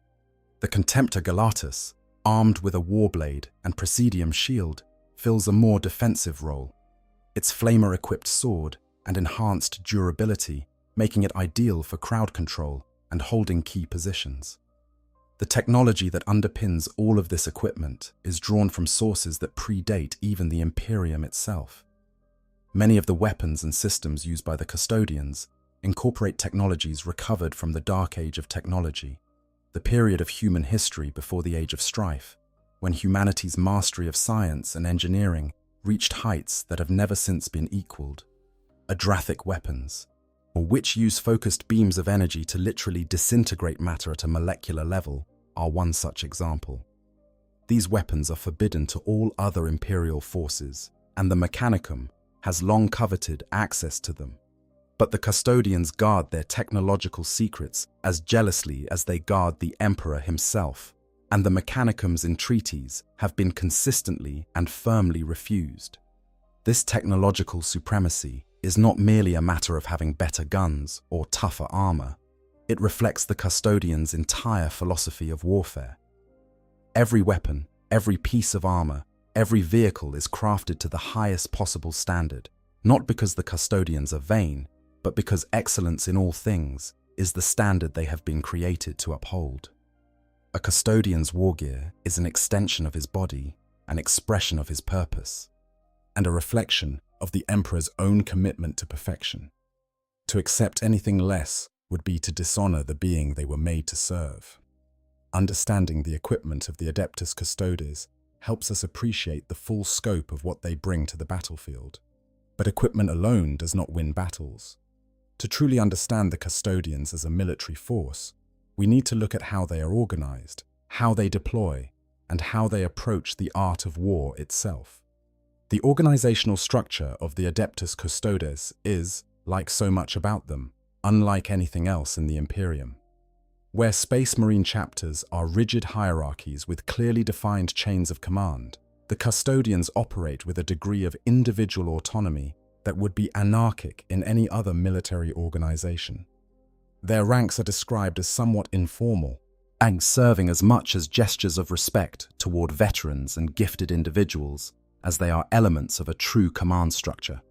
The Contemptor Galatus, armed with a warblade and Presidium shield, fills a more defensive role, its flamer-equipped sword and enhanced durability making it ideal for crowd control and holding key positions. The technology that underpins all of this equipment is drawn from sources that predate even the Imperium itself. Many of the weapons and systems used by the Custodians incorporate technologies recovered from the Dark Age of technology. the period of human history before the Age of Strife, when humanity's mastery of science and engineering reached heights that have never since been equaled. Adrathic weapons, which use focused beams of energy to literally disintegrate matter at a molecular level, are one such example. These weapons are forbidden to all other Imperial forces, and the Mechanicum has long coveted access to them. But the Custodians guard their technological secrets as jealously as they guard the Emperor himself, and the Mechanicum's entreaties have been consistently and firmly refused. This technological supremacy is not merely a matter of having better guns or tougher armor. It reflects the Custodians' entire philosophy of warfare. Every weapon, every piece of armor, every vehicle is crafted to the highest possible standard, not because the Custodians are vain, but because excellence in all things is the standard they have been created to uphold. A Custodian's wargear is an extension of his body, an expression of his purpose, and a reflection of the Emperor's own commitment to perfection. To accept anything less would be to dishonor the being they were made to serve. Understanding the equipment of the Adeptus Custodes helps us appreciate the full scope of what they bring to the battlefield. But equipment alone does not win battles. To truly understand the Custodians as a military force, we need to look at how they are organized, how they deploy, and how they approach the art of war itself. The organizational structure of the Adeptus Custodes is, like so much about them, unlike anything else in the Imperium. Where Space Marine chapters are rigid hierarchies with clearly defined chains of command, the Custodians operate with a degree of individual autonomy that would be anarchic in any other military organization. Their ranks are described as somewhat informal, and serving as much as gestures of respect toward veterans and gifted individuals as they are elements of a true command structure.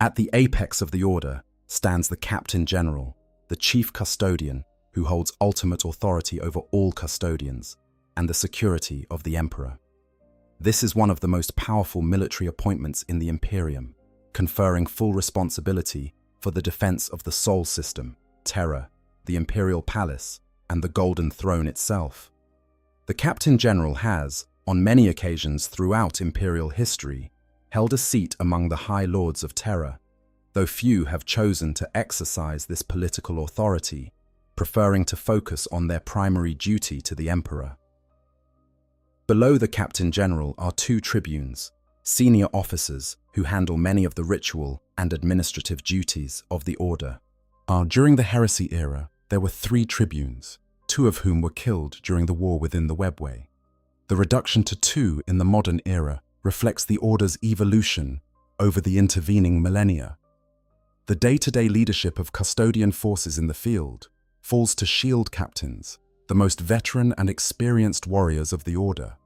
At the apex of the order stands the Captain General, the Chief Custodian, who holds ultimate authority over all Custodians and the security of the Emperor. This is one of the most powerful military appointments in the Imperium, conferring full responsibility for the defense of the Sol System, Terra, the Imperial Palace, and the Golden Throne itself. The Captain General has, on many occasions throughout Imperial history, held a seat among the High Lords of Terra, though few have chosen to exercise this political authority, preferring to focus on their primary duty to the Emperor. Below the Captain General are two tribunes, senior officers who handle many of the ritual and administrative duties of the Order. During the Heresy era, there were 3 tribunes, 2 of whom were killed during the war within the Webway. The reduction to 2 in the modern era reflects the Order's evolution over the intervening millennia. The day-to-day leadership of Custodian forces in the field falls to shield captains, the most veteran and experienced warriors of the Order.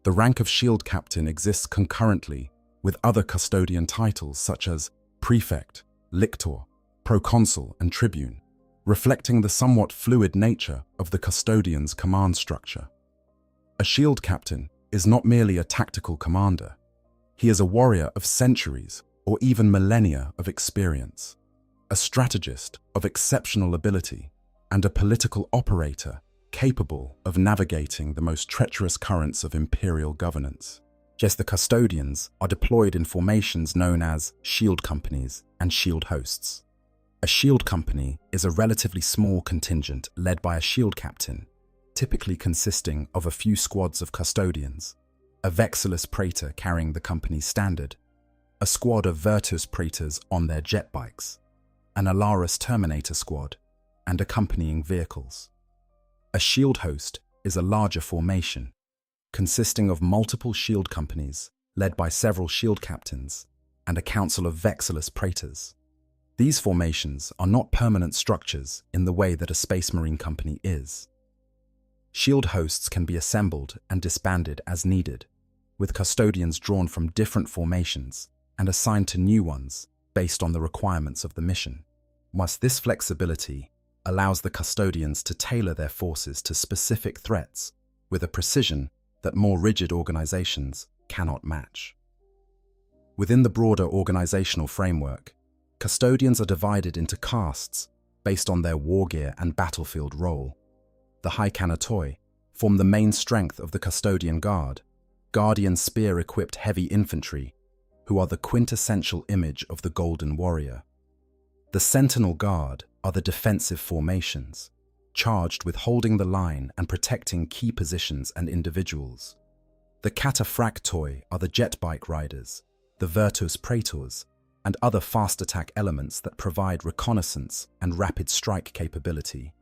The rank of shield captain exists concurrently with other Custodian titles such as prefect, lictor, proconsul, and tribune, reflecting the somewhat fluid nature of the Custodian's command structure. A shield captain is not merely a tactical commander. He is a warrior of centuries or even millennia of experience, a strategist of exceptional ability, and a political operator capable of navigating the most treacherous currents of imperial governance. Yes, the Custodians are deployed in formations known as shield companies and shield hosts. A shield company is a relatively small contingent led by a shield captain, typically consisting of a few squads of Custodians, a Vexillus Praetor carrying the company's standard, a squad of Virtus Praetors on their jet bikes, an Alaris Terminator squad, and accompanying vehicles. A shield host is a larger formation, consisting of multiple shield companies led by several shield captains and a council of Vexillus Praetors. These formations are not permanent structures in the way that a Space Marine company is. Shield hosts can be assembled and disbanded as needed, with Custodians drawn from different formations and assigned to new ones based on the requirements of the mission. Whilst this flexibility allows the Custodians to tailor their forces to specific threats with a precision that more rigid organizations cannot match. Within the broader organizational framework, Custodians are divided into castes based on their wargear and battlefield role. the Haikanatoi, form the main strength of the Custodian Guard, guardian spear-equipped heavy infantry, who are the quintessential image of the Golden Warrior. The Sentinel Guard are the defensive formations, charged with holding the line and protecting key positions and individuals. The Cataphractoi are the jet bike riders, the Virtus Praetors, and other fast attack elements that provide reconnaissance and rapid strike capability.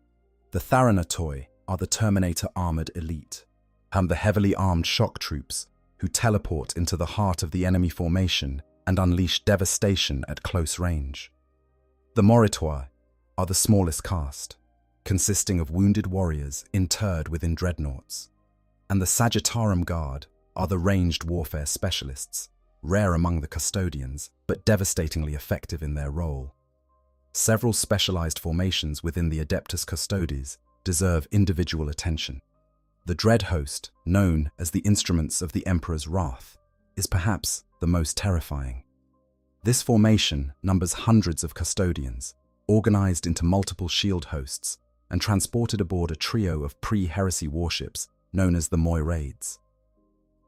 The Tharanatoi are the Terminator armored elite, and the heavily armed shock troops who teleport into the heart of the enemy formation and unleash devastation at close range. The Moritoi are the smallest caste, consisting of wounded warriors interred within dreadnoughts. And the Sagittarum Guard are the ranged warfare specialists, rare among the Custodians, but devastatingly effective in their role. Several specialized formations within the Adeptus Custodes deserve individual attention. The Dread Host, known as the Instruments of the Emperor's Wrath, is perhaps the most terrifying. This formation numbers hundreds of Custodians, organized into multiple shield hosts, and transported aboard a trio of pre-heresy warships known as the Moiraids.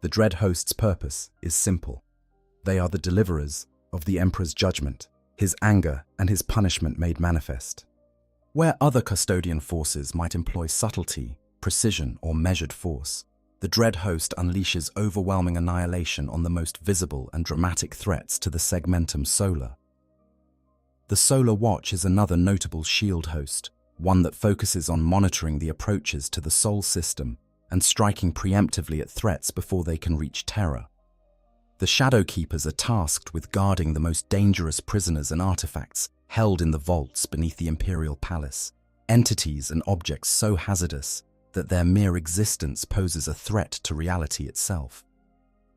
The Dread Host's purpose is simple. They are the deliverers of the Emperor's judgment, his anger and his punishment made manifest. Where other Custodian forces might employ subtlety, precision, or measured force, the Dread Host unleashes overwhelming annihilation on the most visible and dramatic threats to the segmentum solar. The Solar Watch is another notable shield host, one that focuses on monitoring the approaches to the Sol system and striking preemptively at threats before they can reach Terra. The Shadow Keepers are tasked with guarding the most dangerous prisoners and artifacts held in the vaults beneath the Imperial Palace, entities and objects so hazardous that their mere existence poses a threat to reality itself.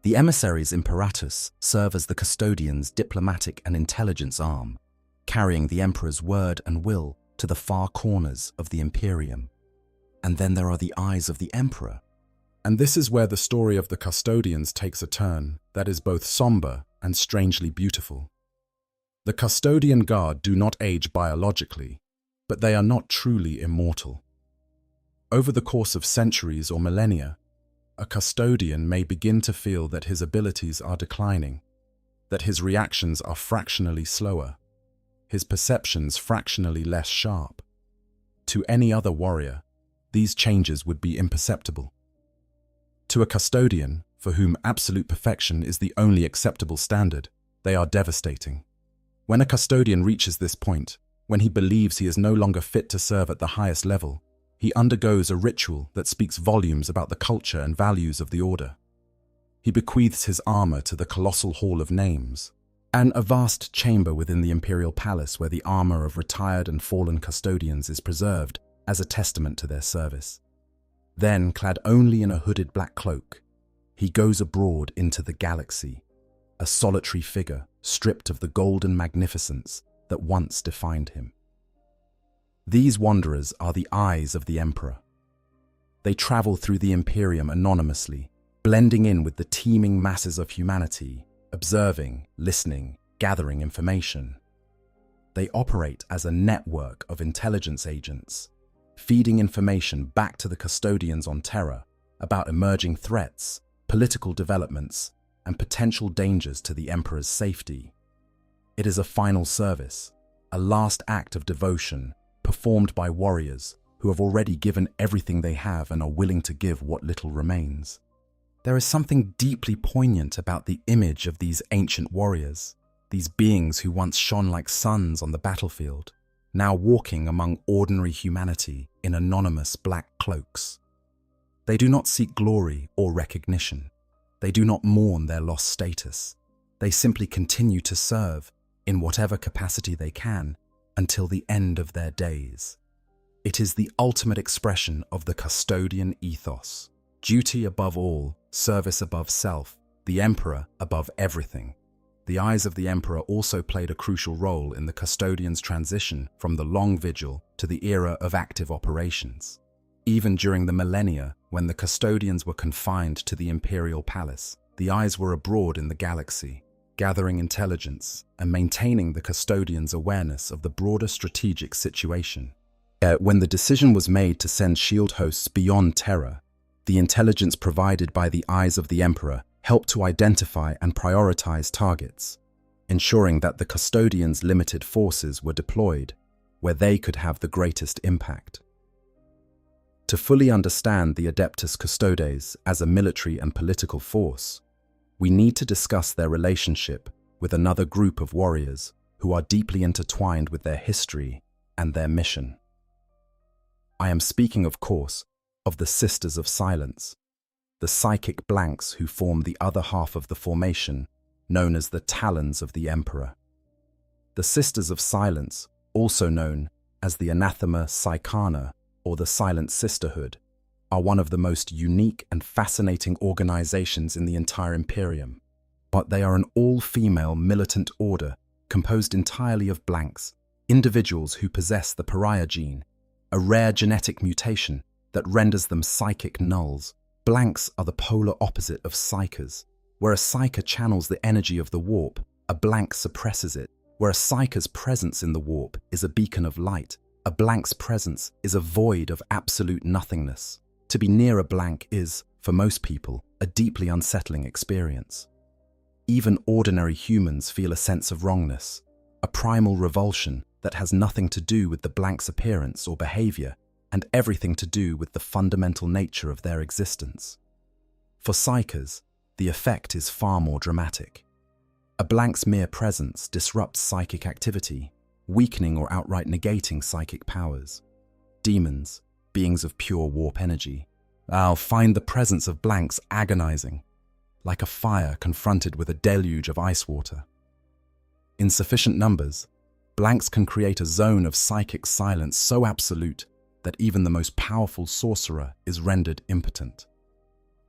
The Emissaries Imperatus serve as the Custodians' diplomatic and intelligence arm, carrying the Emperor's word and will to the far corners of the Imperium. And then there are the Eyes of the Emperor. And this is where the story of the Custodians takes a turn that is both somber and strangely beautiful. The Custodian Guard do not age biologically, but they are not truly immortal. Over the course of centuries or millennia, a Custodian may begin to feel that his abilities are declining, that his reactions are fractionally slower, his perceptions fractionally less sharp. To any other warrior, these changes would be imperceptible. To a Custodian, for whom absolute perfection is the only acceptable standard, they are devastating. When a Custodian reaches this point, when he believes he is no longer fit to serve at the highest level, he undergoes a ritual that speaks volumes about the culture and values of the Order. He bequeaths his armor to the Colossal Hall of Names, a vast chamber within the Imperial Palace where the armor of retired and fallen Custodians is preserved as a testament to their service. Then, clad only in a hooded black cloak, he goes abroad into the galaxy, a solitary figure stripped of the golden magnificence that once defined him. These wanderers are the Eyes of the Emperor. They travel through the Imperium anonymously, blending in with the teeming masses of humanity, observing, listening, gathering information. They operate as a network of intelligence agents, feeding information back to the Custodians on Terra about emerging threats, political developments, and potential dangers to the Emperor's safety. It is a final service, a last act of devotion performed by warriors who have already given everything they have and are willing to give what little remains. There is something deeply poignant about the image of these ancient warriors, these beings who once shone like suns on the battlefield, now walking among ordinary humanity in anonymous black cloaks. They do not seek glory or recognition. They do not mourn their lost status. They simply continue to serve in whatever capacity they can until the end of their days. It is the ultimate expression of the Custodian ethos. Duty above all, service above self, the Emperor above everything. The Eyes of the Emperor also played a crucial role in the Custodians' transition from the Long Vigil to the era of active operations. Even during the millennia, when the Custodians were confined to the Imperial Palace, the Eyes were abroad in the galaxy, gathering intelligence and maintaining the Custodians' awareness of the broader strategic situation. When the decision was made to send shield hosts beyond Terra, the intelligence provided by the eyes of the Emperor helped to identify and prioritize targets, ensuring that the Custodians' limited forces were deployed where they could have the greatest impact. To fully understand the Adeptus Custodes as a military and political force, we need to discuss their relationship with another group of warriors who are deeply intertwined with their history and their mission. I am speaking, of course, of the Sisters of Silence, the psychic blanks who form the other half of the formation, known as the Talons of the Emperor. The Sisters of Silence, also known as the Anathema Psychana or the Silent Sisterhood, are one of the most unique and fascinating organizations in the entire Imperium. But they are an all-female militant order composed entirely of blanks, individuals who possess the pariah gene, a rare genetic mutation that renders them psychic nulls. Blanks are the polar opposite of psychers. Where a psyker channels the energy of the warp, a blank suppresses it. Where a psyker's presence in the warp is a beacon of light, a blank's presence is a void of absolute nothingness. To be near a blank is, for most people, a deeply unsettling experience. Even ordinary humans feel a sense of wrongness, a primal revulsion that has nothing to do with the blank's appearance or behavior and everything to do with the fundamental nature of their existence. For psychers, the effect is far more dramatic. A blank's mere presence disrupts psychic activity, weakening or outright negating psychic powers. Demons, beings of pure warp energy, find the presence of blanks agonizing, like a fire confronted with a deluge of ice water. In sufficient numbers, blanks can create a zone of psychic silence so absolute that even the most powerful sorcerer is rendered impotent.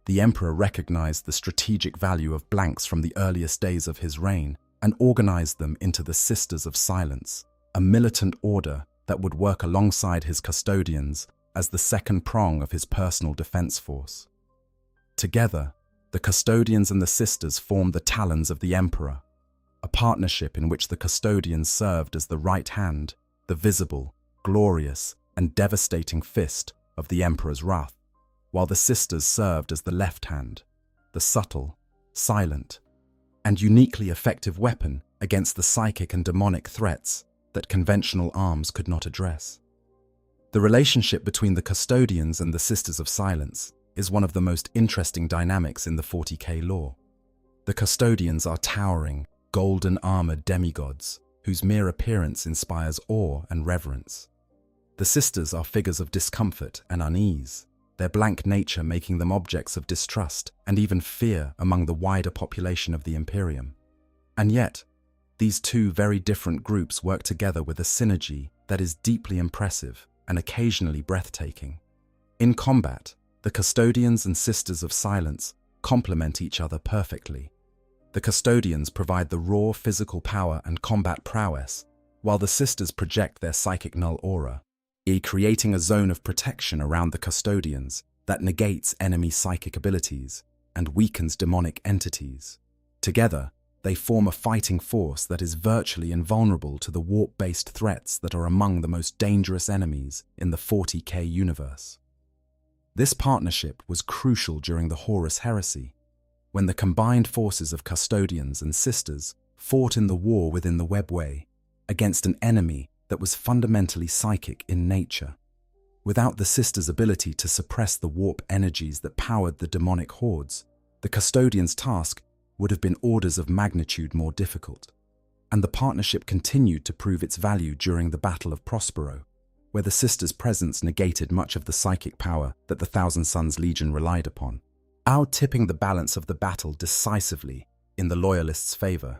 The Emperor recognized the strategic value of blanks from the earliest days of his reign and organized them into the Sisters of Silence, a militant order that would work alongside his Custodians as the second prong of his personal defense force. Together, the Custodians and the Sisters formed the Talons of the Emperor, a partnership in which the Custodians served as the right hand, the visible, glorious, and devastating fist of the Emperor's wrath, while the Sisters served as the left hand, the subtle, silent, and uniquely effective weapon against the psychic and demonic threats that conventional arms could not address. The relationship between the Custodians and the Sisters of Silence is one of the most interesting dynamics in the 40K lore. The Custodians are towering, golden-armored demigods whose mere appearance inspires awe and reverence. The Sisters are figures of discomfort and unease, their blank nature making them objects of distrust and even fear among the wider population of the Imperium. And yet, these two very different groups work together with a synergy that is deeply impressive and occasionally breathtaking. In combat, the Custodians and Sisters of Silence complement each other perfectly. The Custodians provide the raw physical power and combat prowess, while the Sisters project their psychic null aura, creating a zone of protection around the Custodians that negates enemy psychic abilities and weakens demonic entities. Together, they form a fighting force that is virtually invulnerable to the warp-based threats that are among the most dangerous enemies in the 40K universe. This partnership was crucial during the Horus Heresy, when the combined forces of Custodians and Sisters fought in the war within the Webway against an enemy that was fundamentally psychic in nature. Without the Sisters' ability to suppress the warp energies that powered the demonic hordes, the Custodians' task would have been orders of magnitude more difficult. And the partnership continued to prove its value during the Battle of Prospero, where the Sisters' presence negated much of the psychic power that the Thousand Sons Legion relied upon, out-tipping the balance of the battle decisively in the Loyalists' favor.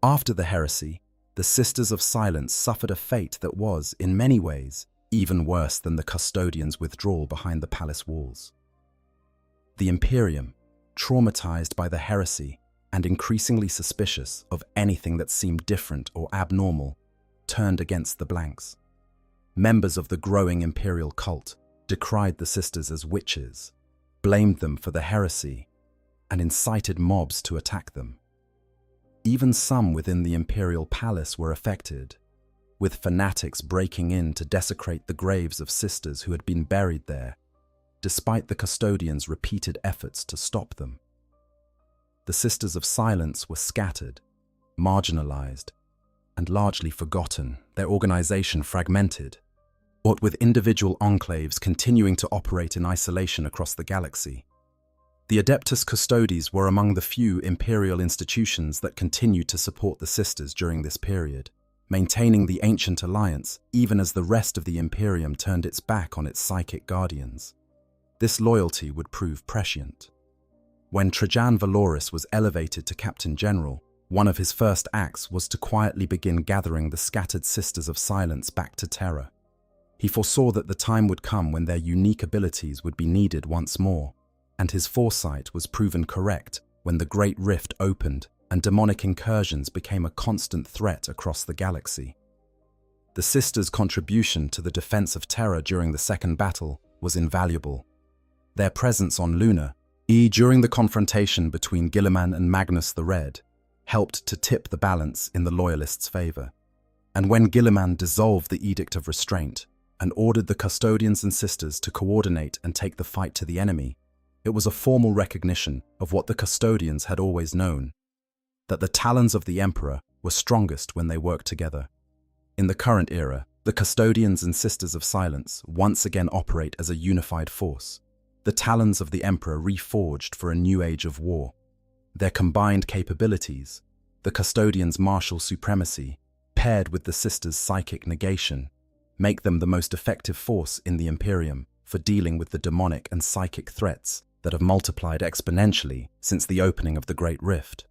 After the heresy, the Sisters of Silence suffered a fate that was, in many ways, even worse than the Custodians' withdrawal behind the palace walls. The Imperium, traumatized by the heresy and increasingly suspicious of anything that seemed different or abnormal, turned against the blanks. Members of the growing imperial cult decried the Sisters as witches, blamed them for the heresy, and incited mobs to attack them. Even some within the imperial palace were affected, with fanatics breaking in to desecrate the graves of sisters who had been buried there, despite the Custodians' repeated efforts to stop them. The Sisters of Silence were scattered, marginalized, and largely forgotten, their organization fragmented, what with individual enclaves continuing to operate in isolation across the galaxy. The Adeptus Custodes were among the few imperial institutions that continued to support the Sisters during this period, maintaining the ancient alliance even as the rest of the Imperium turned its back on its psychic guardians. This loyalty would prove prescient. When Trajan Valoris was elevated to Captain General, one of his first acts was to quietly begin gathering the scattered Sisters of Silence back to Terra. He foresaw that the time would come when their unique abilities would be needed once more, and his foresight was proven correct when the Great Rift opened and demonic incursions became a constant threat across the galaxy. The Sisters' contribution to the defense of Terra during the Second Battle was invaluable. Their presence on Luna, during the confrontation between Guilliman and Magnus the Red, helped to tip the balance in the Loyalists' favor. And when Guilliman dissolved the Edict of Restraint and ordered the Custodians and Sisters to coordinate and take the fight to the enemy, it was a formal recognition of what the Custodians had always known, that the talons of the Emperor were strongest when they worked together. In the current era, the Custodians and Sisters of Silence once again operate as a unified force, the talons of the Emperor reforged for a new age of war. Their combined capabilities, the Custodians' martial supremacy, paired with the Sisters' psychic negation, make them the most effective force in the Imperium for dealing with the demonic and psychic threats that have multiplied exponentially since the opening of the Great Rift.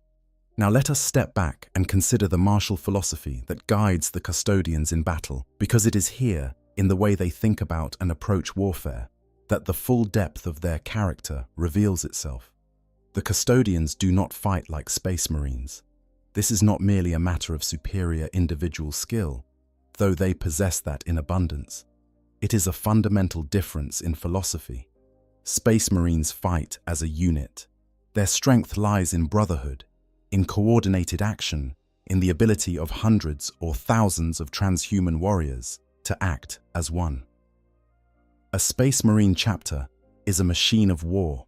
Now let us step back and consider the martial philosophy that guides the Custodians in battle, because it is here, in the way they think about and approach warfare, that the full depth of their character reveals itself. The Custodians do not fight like Space Marines. This is not merely a matter of superior individual skill, though they possess that in abundance. It is a fundamental difference in philosophy. Space Marines fight as a unit. Their strength lies in brotherhood, in coordinated action, in the ability of hundreds or thousands of transhuman warriors to act as one. A Space Marine chapter is a machine of war,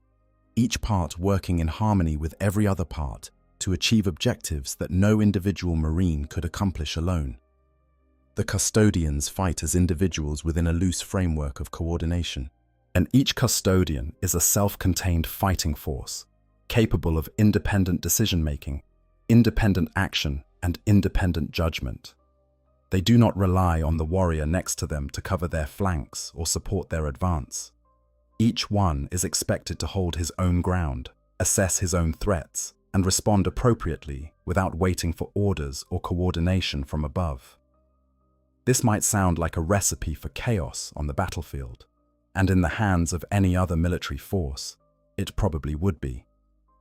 each part working in harmony with every other part to achieve objectives that no individual Marine could accomplish alone. The Custodians fight as individuals within a loose framework of coordination, and each Custodian is a self-contained fighting force, capable of independent decision-making, independent action, and independent judgment. They do not rely on the warrior next to them to cover their flanks or support their advance. Each one is expected to hold his own ground, assess his own threats, and respond appropriately without waiting for orders or coordination from above. This might sound like a recipe for chaos on the battlefield, and in the hands of any other military force, it probably would be.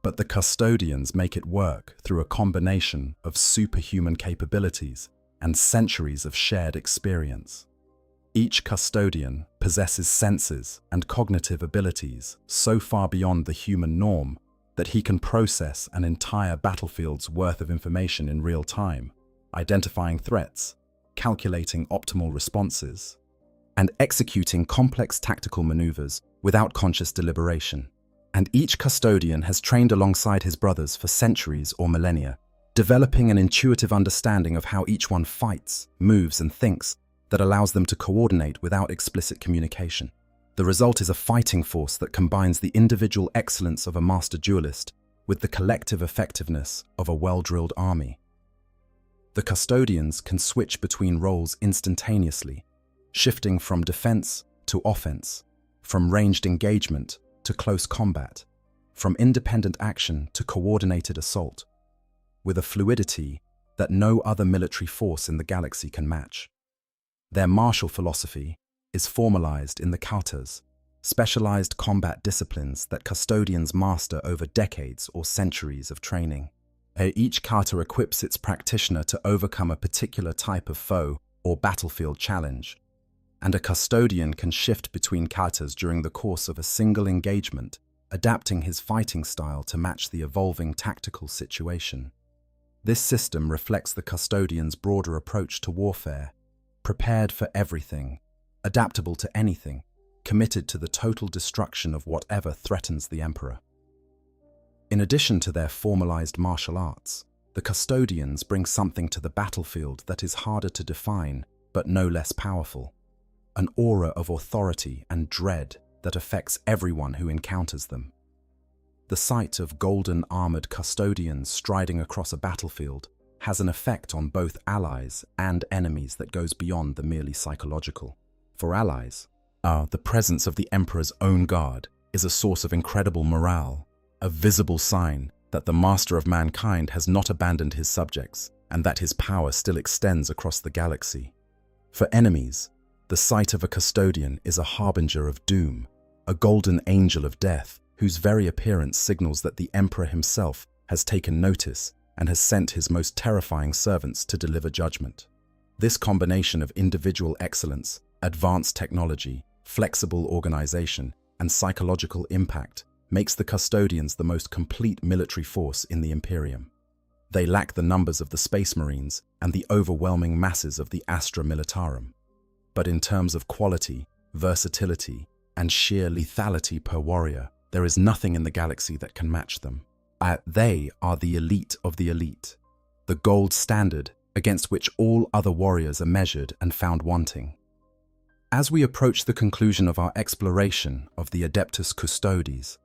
But the Custodians make it work through a combination of superhuman capabilities and centuries of shared experience. Each Custodian possesses senses and cognitive abilities so far beyond the human norm that he can process an entire battlefield's worth of information in real time, identifying threats, calculating optimal responses, and executing complex tactical maneuvers without conscious deliberation. And each Custodian has trained alongside his brothers for centuries or millennia, developing an intuitive understanding of how each one fights, moves, and thinks that allows them to coordinate without explicit communication. The result is a fighting force that combines the individual excellence of a master duelist with the collective effectiveness of a well-drilled army. The Custodians can switch between roles instantaneously, shifting from defense to offense, from ranged engagement to close combat, from independent action to coordinated assault, with a fluidity that no other military force in the galaxy can match. Their martial philosophy is formalized in the katas, specialized combat disciplines that Custodians master over decades or centuries of training. Each kata equips its practitioner to overcome a particular type of foe or battlefield challenge, and a Custodian can shift between katas during the course of a single engagement, adapting his fighting style to match the evolving tactical situation. This system reflects the Custodian's broader approach to warfare, prepared for everything, adaptable to anything, committed to the total destruction of whatever threatens the Emperor. In addition to their formalized martial arts, the Custodians bring something to the battlefield that is harder to define, but no less powerful. An aura of authority and dread that affects everyone who encounters them. The sight of golden armored Custodians striding across a battlefield has an effect on both allies and enemies that goes beyond the merely psychological. For allies, the presence of the Emperor's own guard is a source of incredible morale, a visible sign that the master of mankind has not abandoned his subjects and that his power still extends across the galaxy. For enemies, the sight of a Custodian is a harbinger of doom, a golden angel of death whose very appearance signals that the Emperor himself has taken notice and has sent his most terrifying servants to deliver judgment. This combination of individual excellence, advanced technology, flexible organization, and psychological impact makes the Custodians the most complete military force in the Imperium. They lack the numbers of the Space Marines and the overwhelming masses of the Astra Militarum. But in terms of quality, versatility, and sheer lethality per warrior, there is nothing in the galaxy that can match them. They are the elite of the elite, the gold standard against which all other warriors are measured and found wanting. As we approach the conclusion of our exploration of the Adeptus Custodes,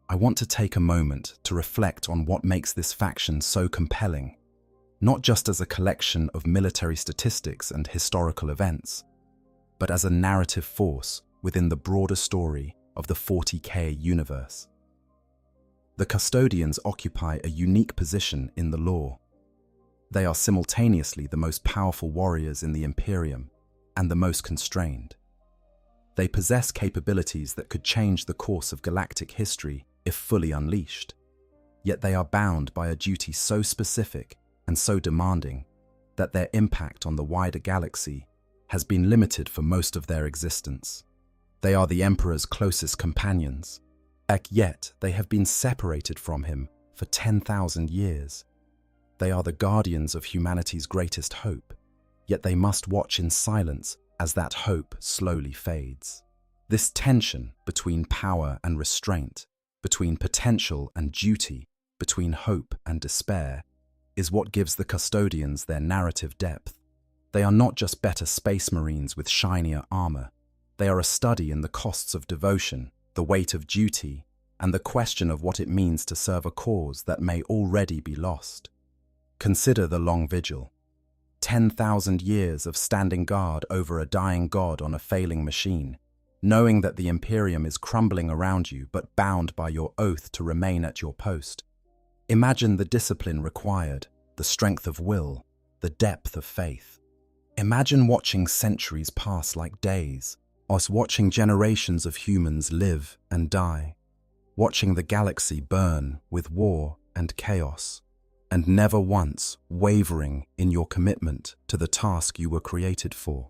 I want to take a moment to reflect on what makes this faction so compelling, not just as a collection of military statistics and historical events, but as a narrative force within the broader story of the 40K universe. The Custodians occupy a unique position in the lore. They are simultaneously the most powerful warriors in the Imperium and the most constrained. They possess capabilities that could change the course of galactic history if fully unleashed, yet they are bound by a duty so specific and so demanding that their impact on the wider galaxy has been limited for most of their existence. They are the Emperor's closest companions, yet they have been separated from him for 10,000 years. They are the guardians of humanity's greatest hope, yet they must watch in silence as that hope slowly fades. This tension between power and restraint, between potential and duty, between hope and despair, is what gives the Custodians their narrative depth. They are not just better space marines with shinier armor. They are a study in the costs of devotion, the weight of duty, and the question of what it means to serve a cause that may already be lost. Consider the long vigil. 10,000 years of standing guard over a dying god on a failing machine, knowing that the Imperium is crumbling around you but bound by your oath to remain at your post. Imagine the discipline required, the strength of will, the depth of faith. Imagine watching centuries pass like days, us watching generations of humans live and die, watching the galaxy burn with war and chaos, and never once wavering in your commitment to the task you were created for.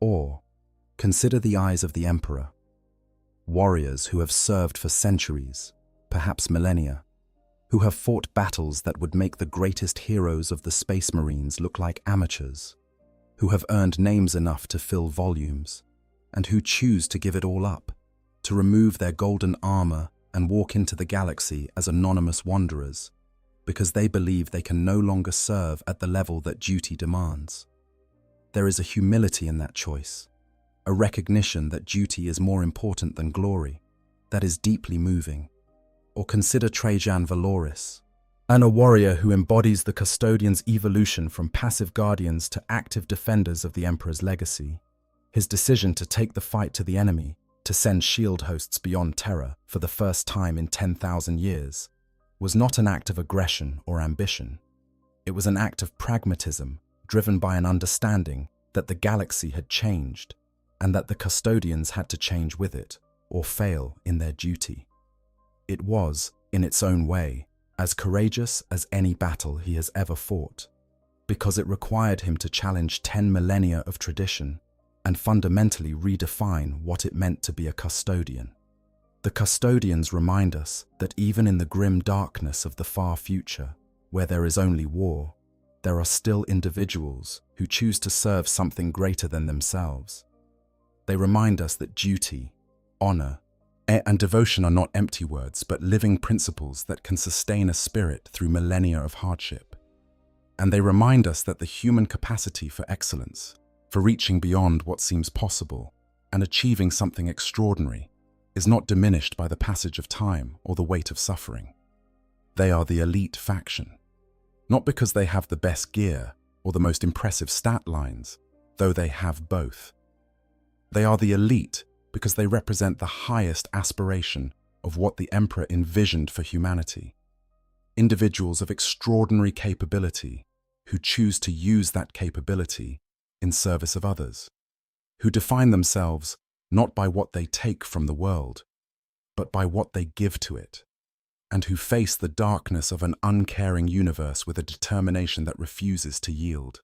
Or, consider the eyes of the Emperor, warriors who have served for centuries, perhaps millennia, who have fought battles that would make the greatest heroes of the Space Marines look like amateurs, who have earned names enough to fill volumes, and who choose to give it all up, to remove their golden armor and walk into the galaxy as anonymous wanderers, because they believe they can no longer serve at the level that duty demands. There is a humility in that choice, a recognition that duty is more important than glory, that is deeply moving. Or consider Trajan Valoris, a warrior who embodies the Custodians' evolution from passive guardians to active defenders of the Emperor's legacy. His decision to take the fight to the enemy, to send shield hosts beyond Terra for the first time in 10,000 years, was not an act of aggression or ambition. It was an act of pragmatism, driven by an understanding that the galaxy had changed, and that the Custodians had to change with it, or fail in their duty. It was, in its own way, as courageous as any battle he has ever fought, because it required him to challenge 10 millennia of tradition and fundamentally redefine what it meant to be a Custodian. The Custodians remind us that even in the grim darkness of the far future, where there is only war, there are still individuals who choose to serve something greater than themselves. They remind us that duty, honor, and devotion are not empty words, but living principles that can sustain a spirit through millennia of hardship. And they remind us that the human capacity for excellence, for reaching beyond what seems possible and achieving something extraordinary, is not diminished by the passage of time or the weight of suffering. They are the elite faction, not because they have the best gear or the most impressive stat lines, though they have both. They are the elite because they represent the highest aspiration of what the Emperor envisioned for humanity. Individuals of extraordinary capability who choose to use that capability in service of others, who define themselves not by what they take from the world, but by what they give to it, and who face the darkness of an uncaring universe with a determination that refuses to yield.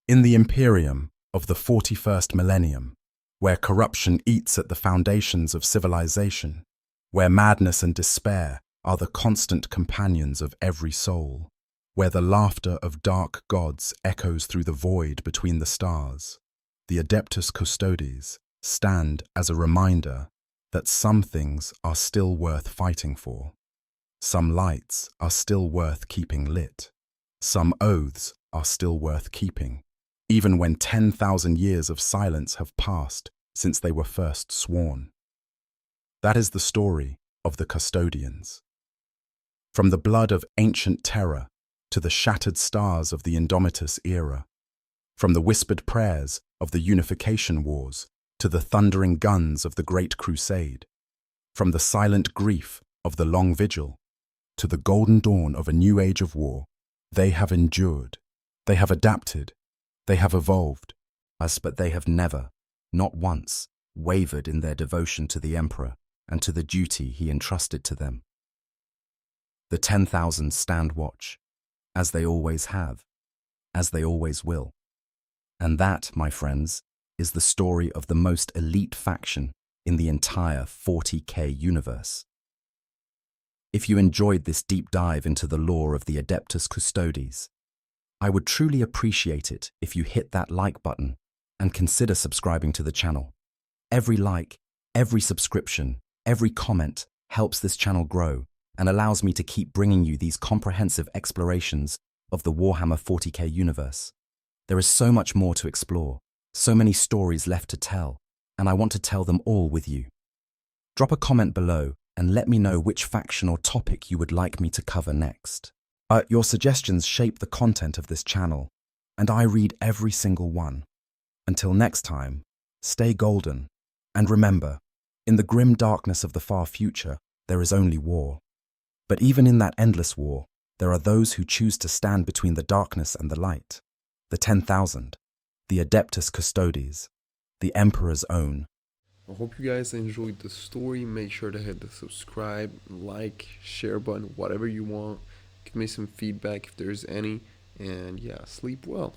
In the Imperium of the 41st Millennium, where corruption eats at the foundations of civilization, where madness and despair are the constant companions of every soul, where the laughter of dark gods echoes through the void between the stars, the Adeptus Custodes stand as a reminder that some things are still worth fighting for, some lights are still worth keeping lit, some oaths are still worth keeping, even when 10,000 years of silence have passed since they were first sworn. That is the story of the Custodians. From the blood of ancient terror to the shattered stars of the Indomitus era, from the whispered prayers of the Unification Wars to the thundering guns of the Great Crusade, from the silent grief of the Long Vigil to the golden dawn of a new age of war, they have endured, they have adapted, they have evolved, but they have never, not once, wavered in their devotion to the Emperor and to the duty he entrusted to them. The 10,000 stand watch, as they always have, as they always will. And that, my friends, is the story of the most elite faction in the entire 40K universe. If you enjoyed this deep dive into the lore of the Adeptus Custodes, I would truly appreciate it if you hit that like button and consider subscribing to the channel. Every like, every subscription, every comment helps this channel grow and allows me to keep bringing you these comprehensive explorations of the Warhammer 40K universe. There is so much more to explore, so many stories left to tell, and I want to tell them all with you. Drop a comment below and let me know which faction or topic you would like me to cover next. Your suggestions shape the content of this channel, and I read every single one. Until next time, stay golden, and remember, in the grim darkness of the far future, there is only war. But even in that endless war, there are those who choose to stand between the darkness and the light. The 10,000, the Adeptus Custodes, the Emperor's own. I hope you guys enjoyed the story. Make sure to hit the subscribe, like, share button, whatever you want. Give me some feedback if there's any. And yeah, sleep well.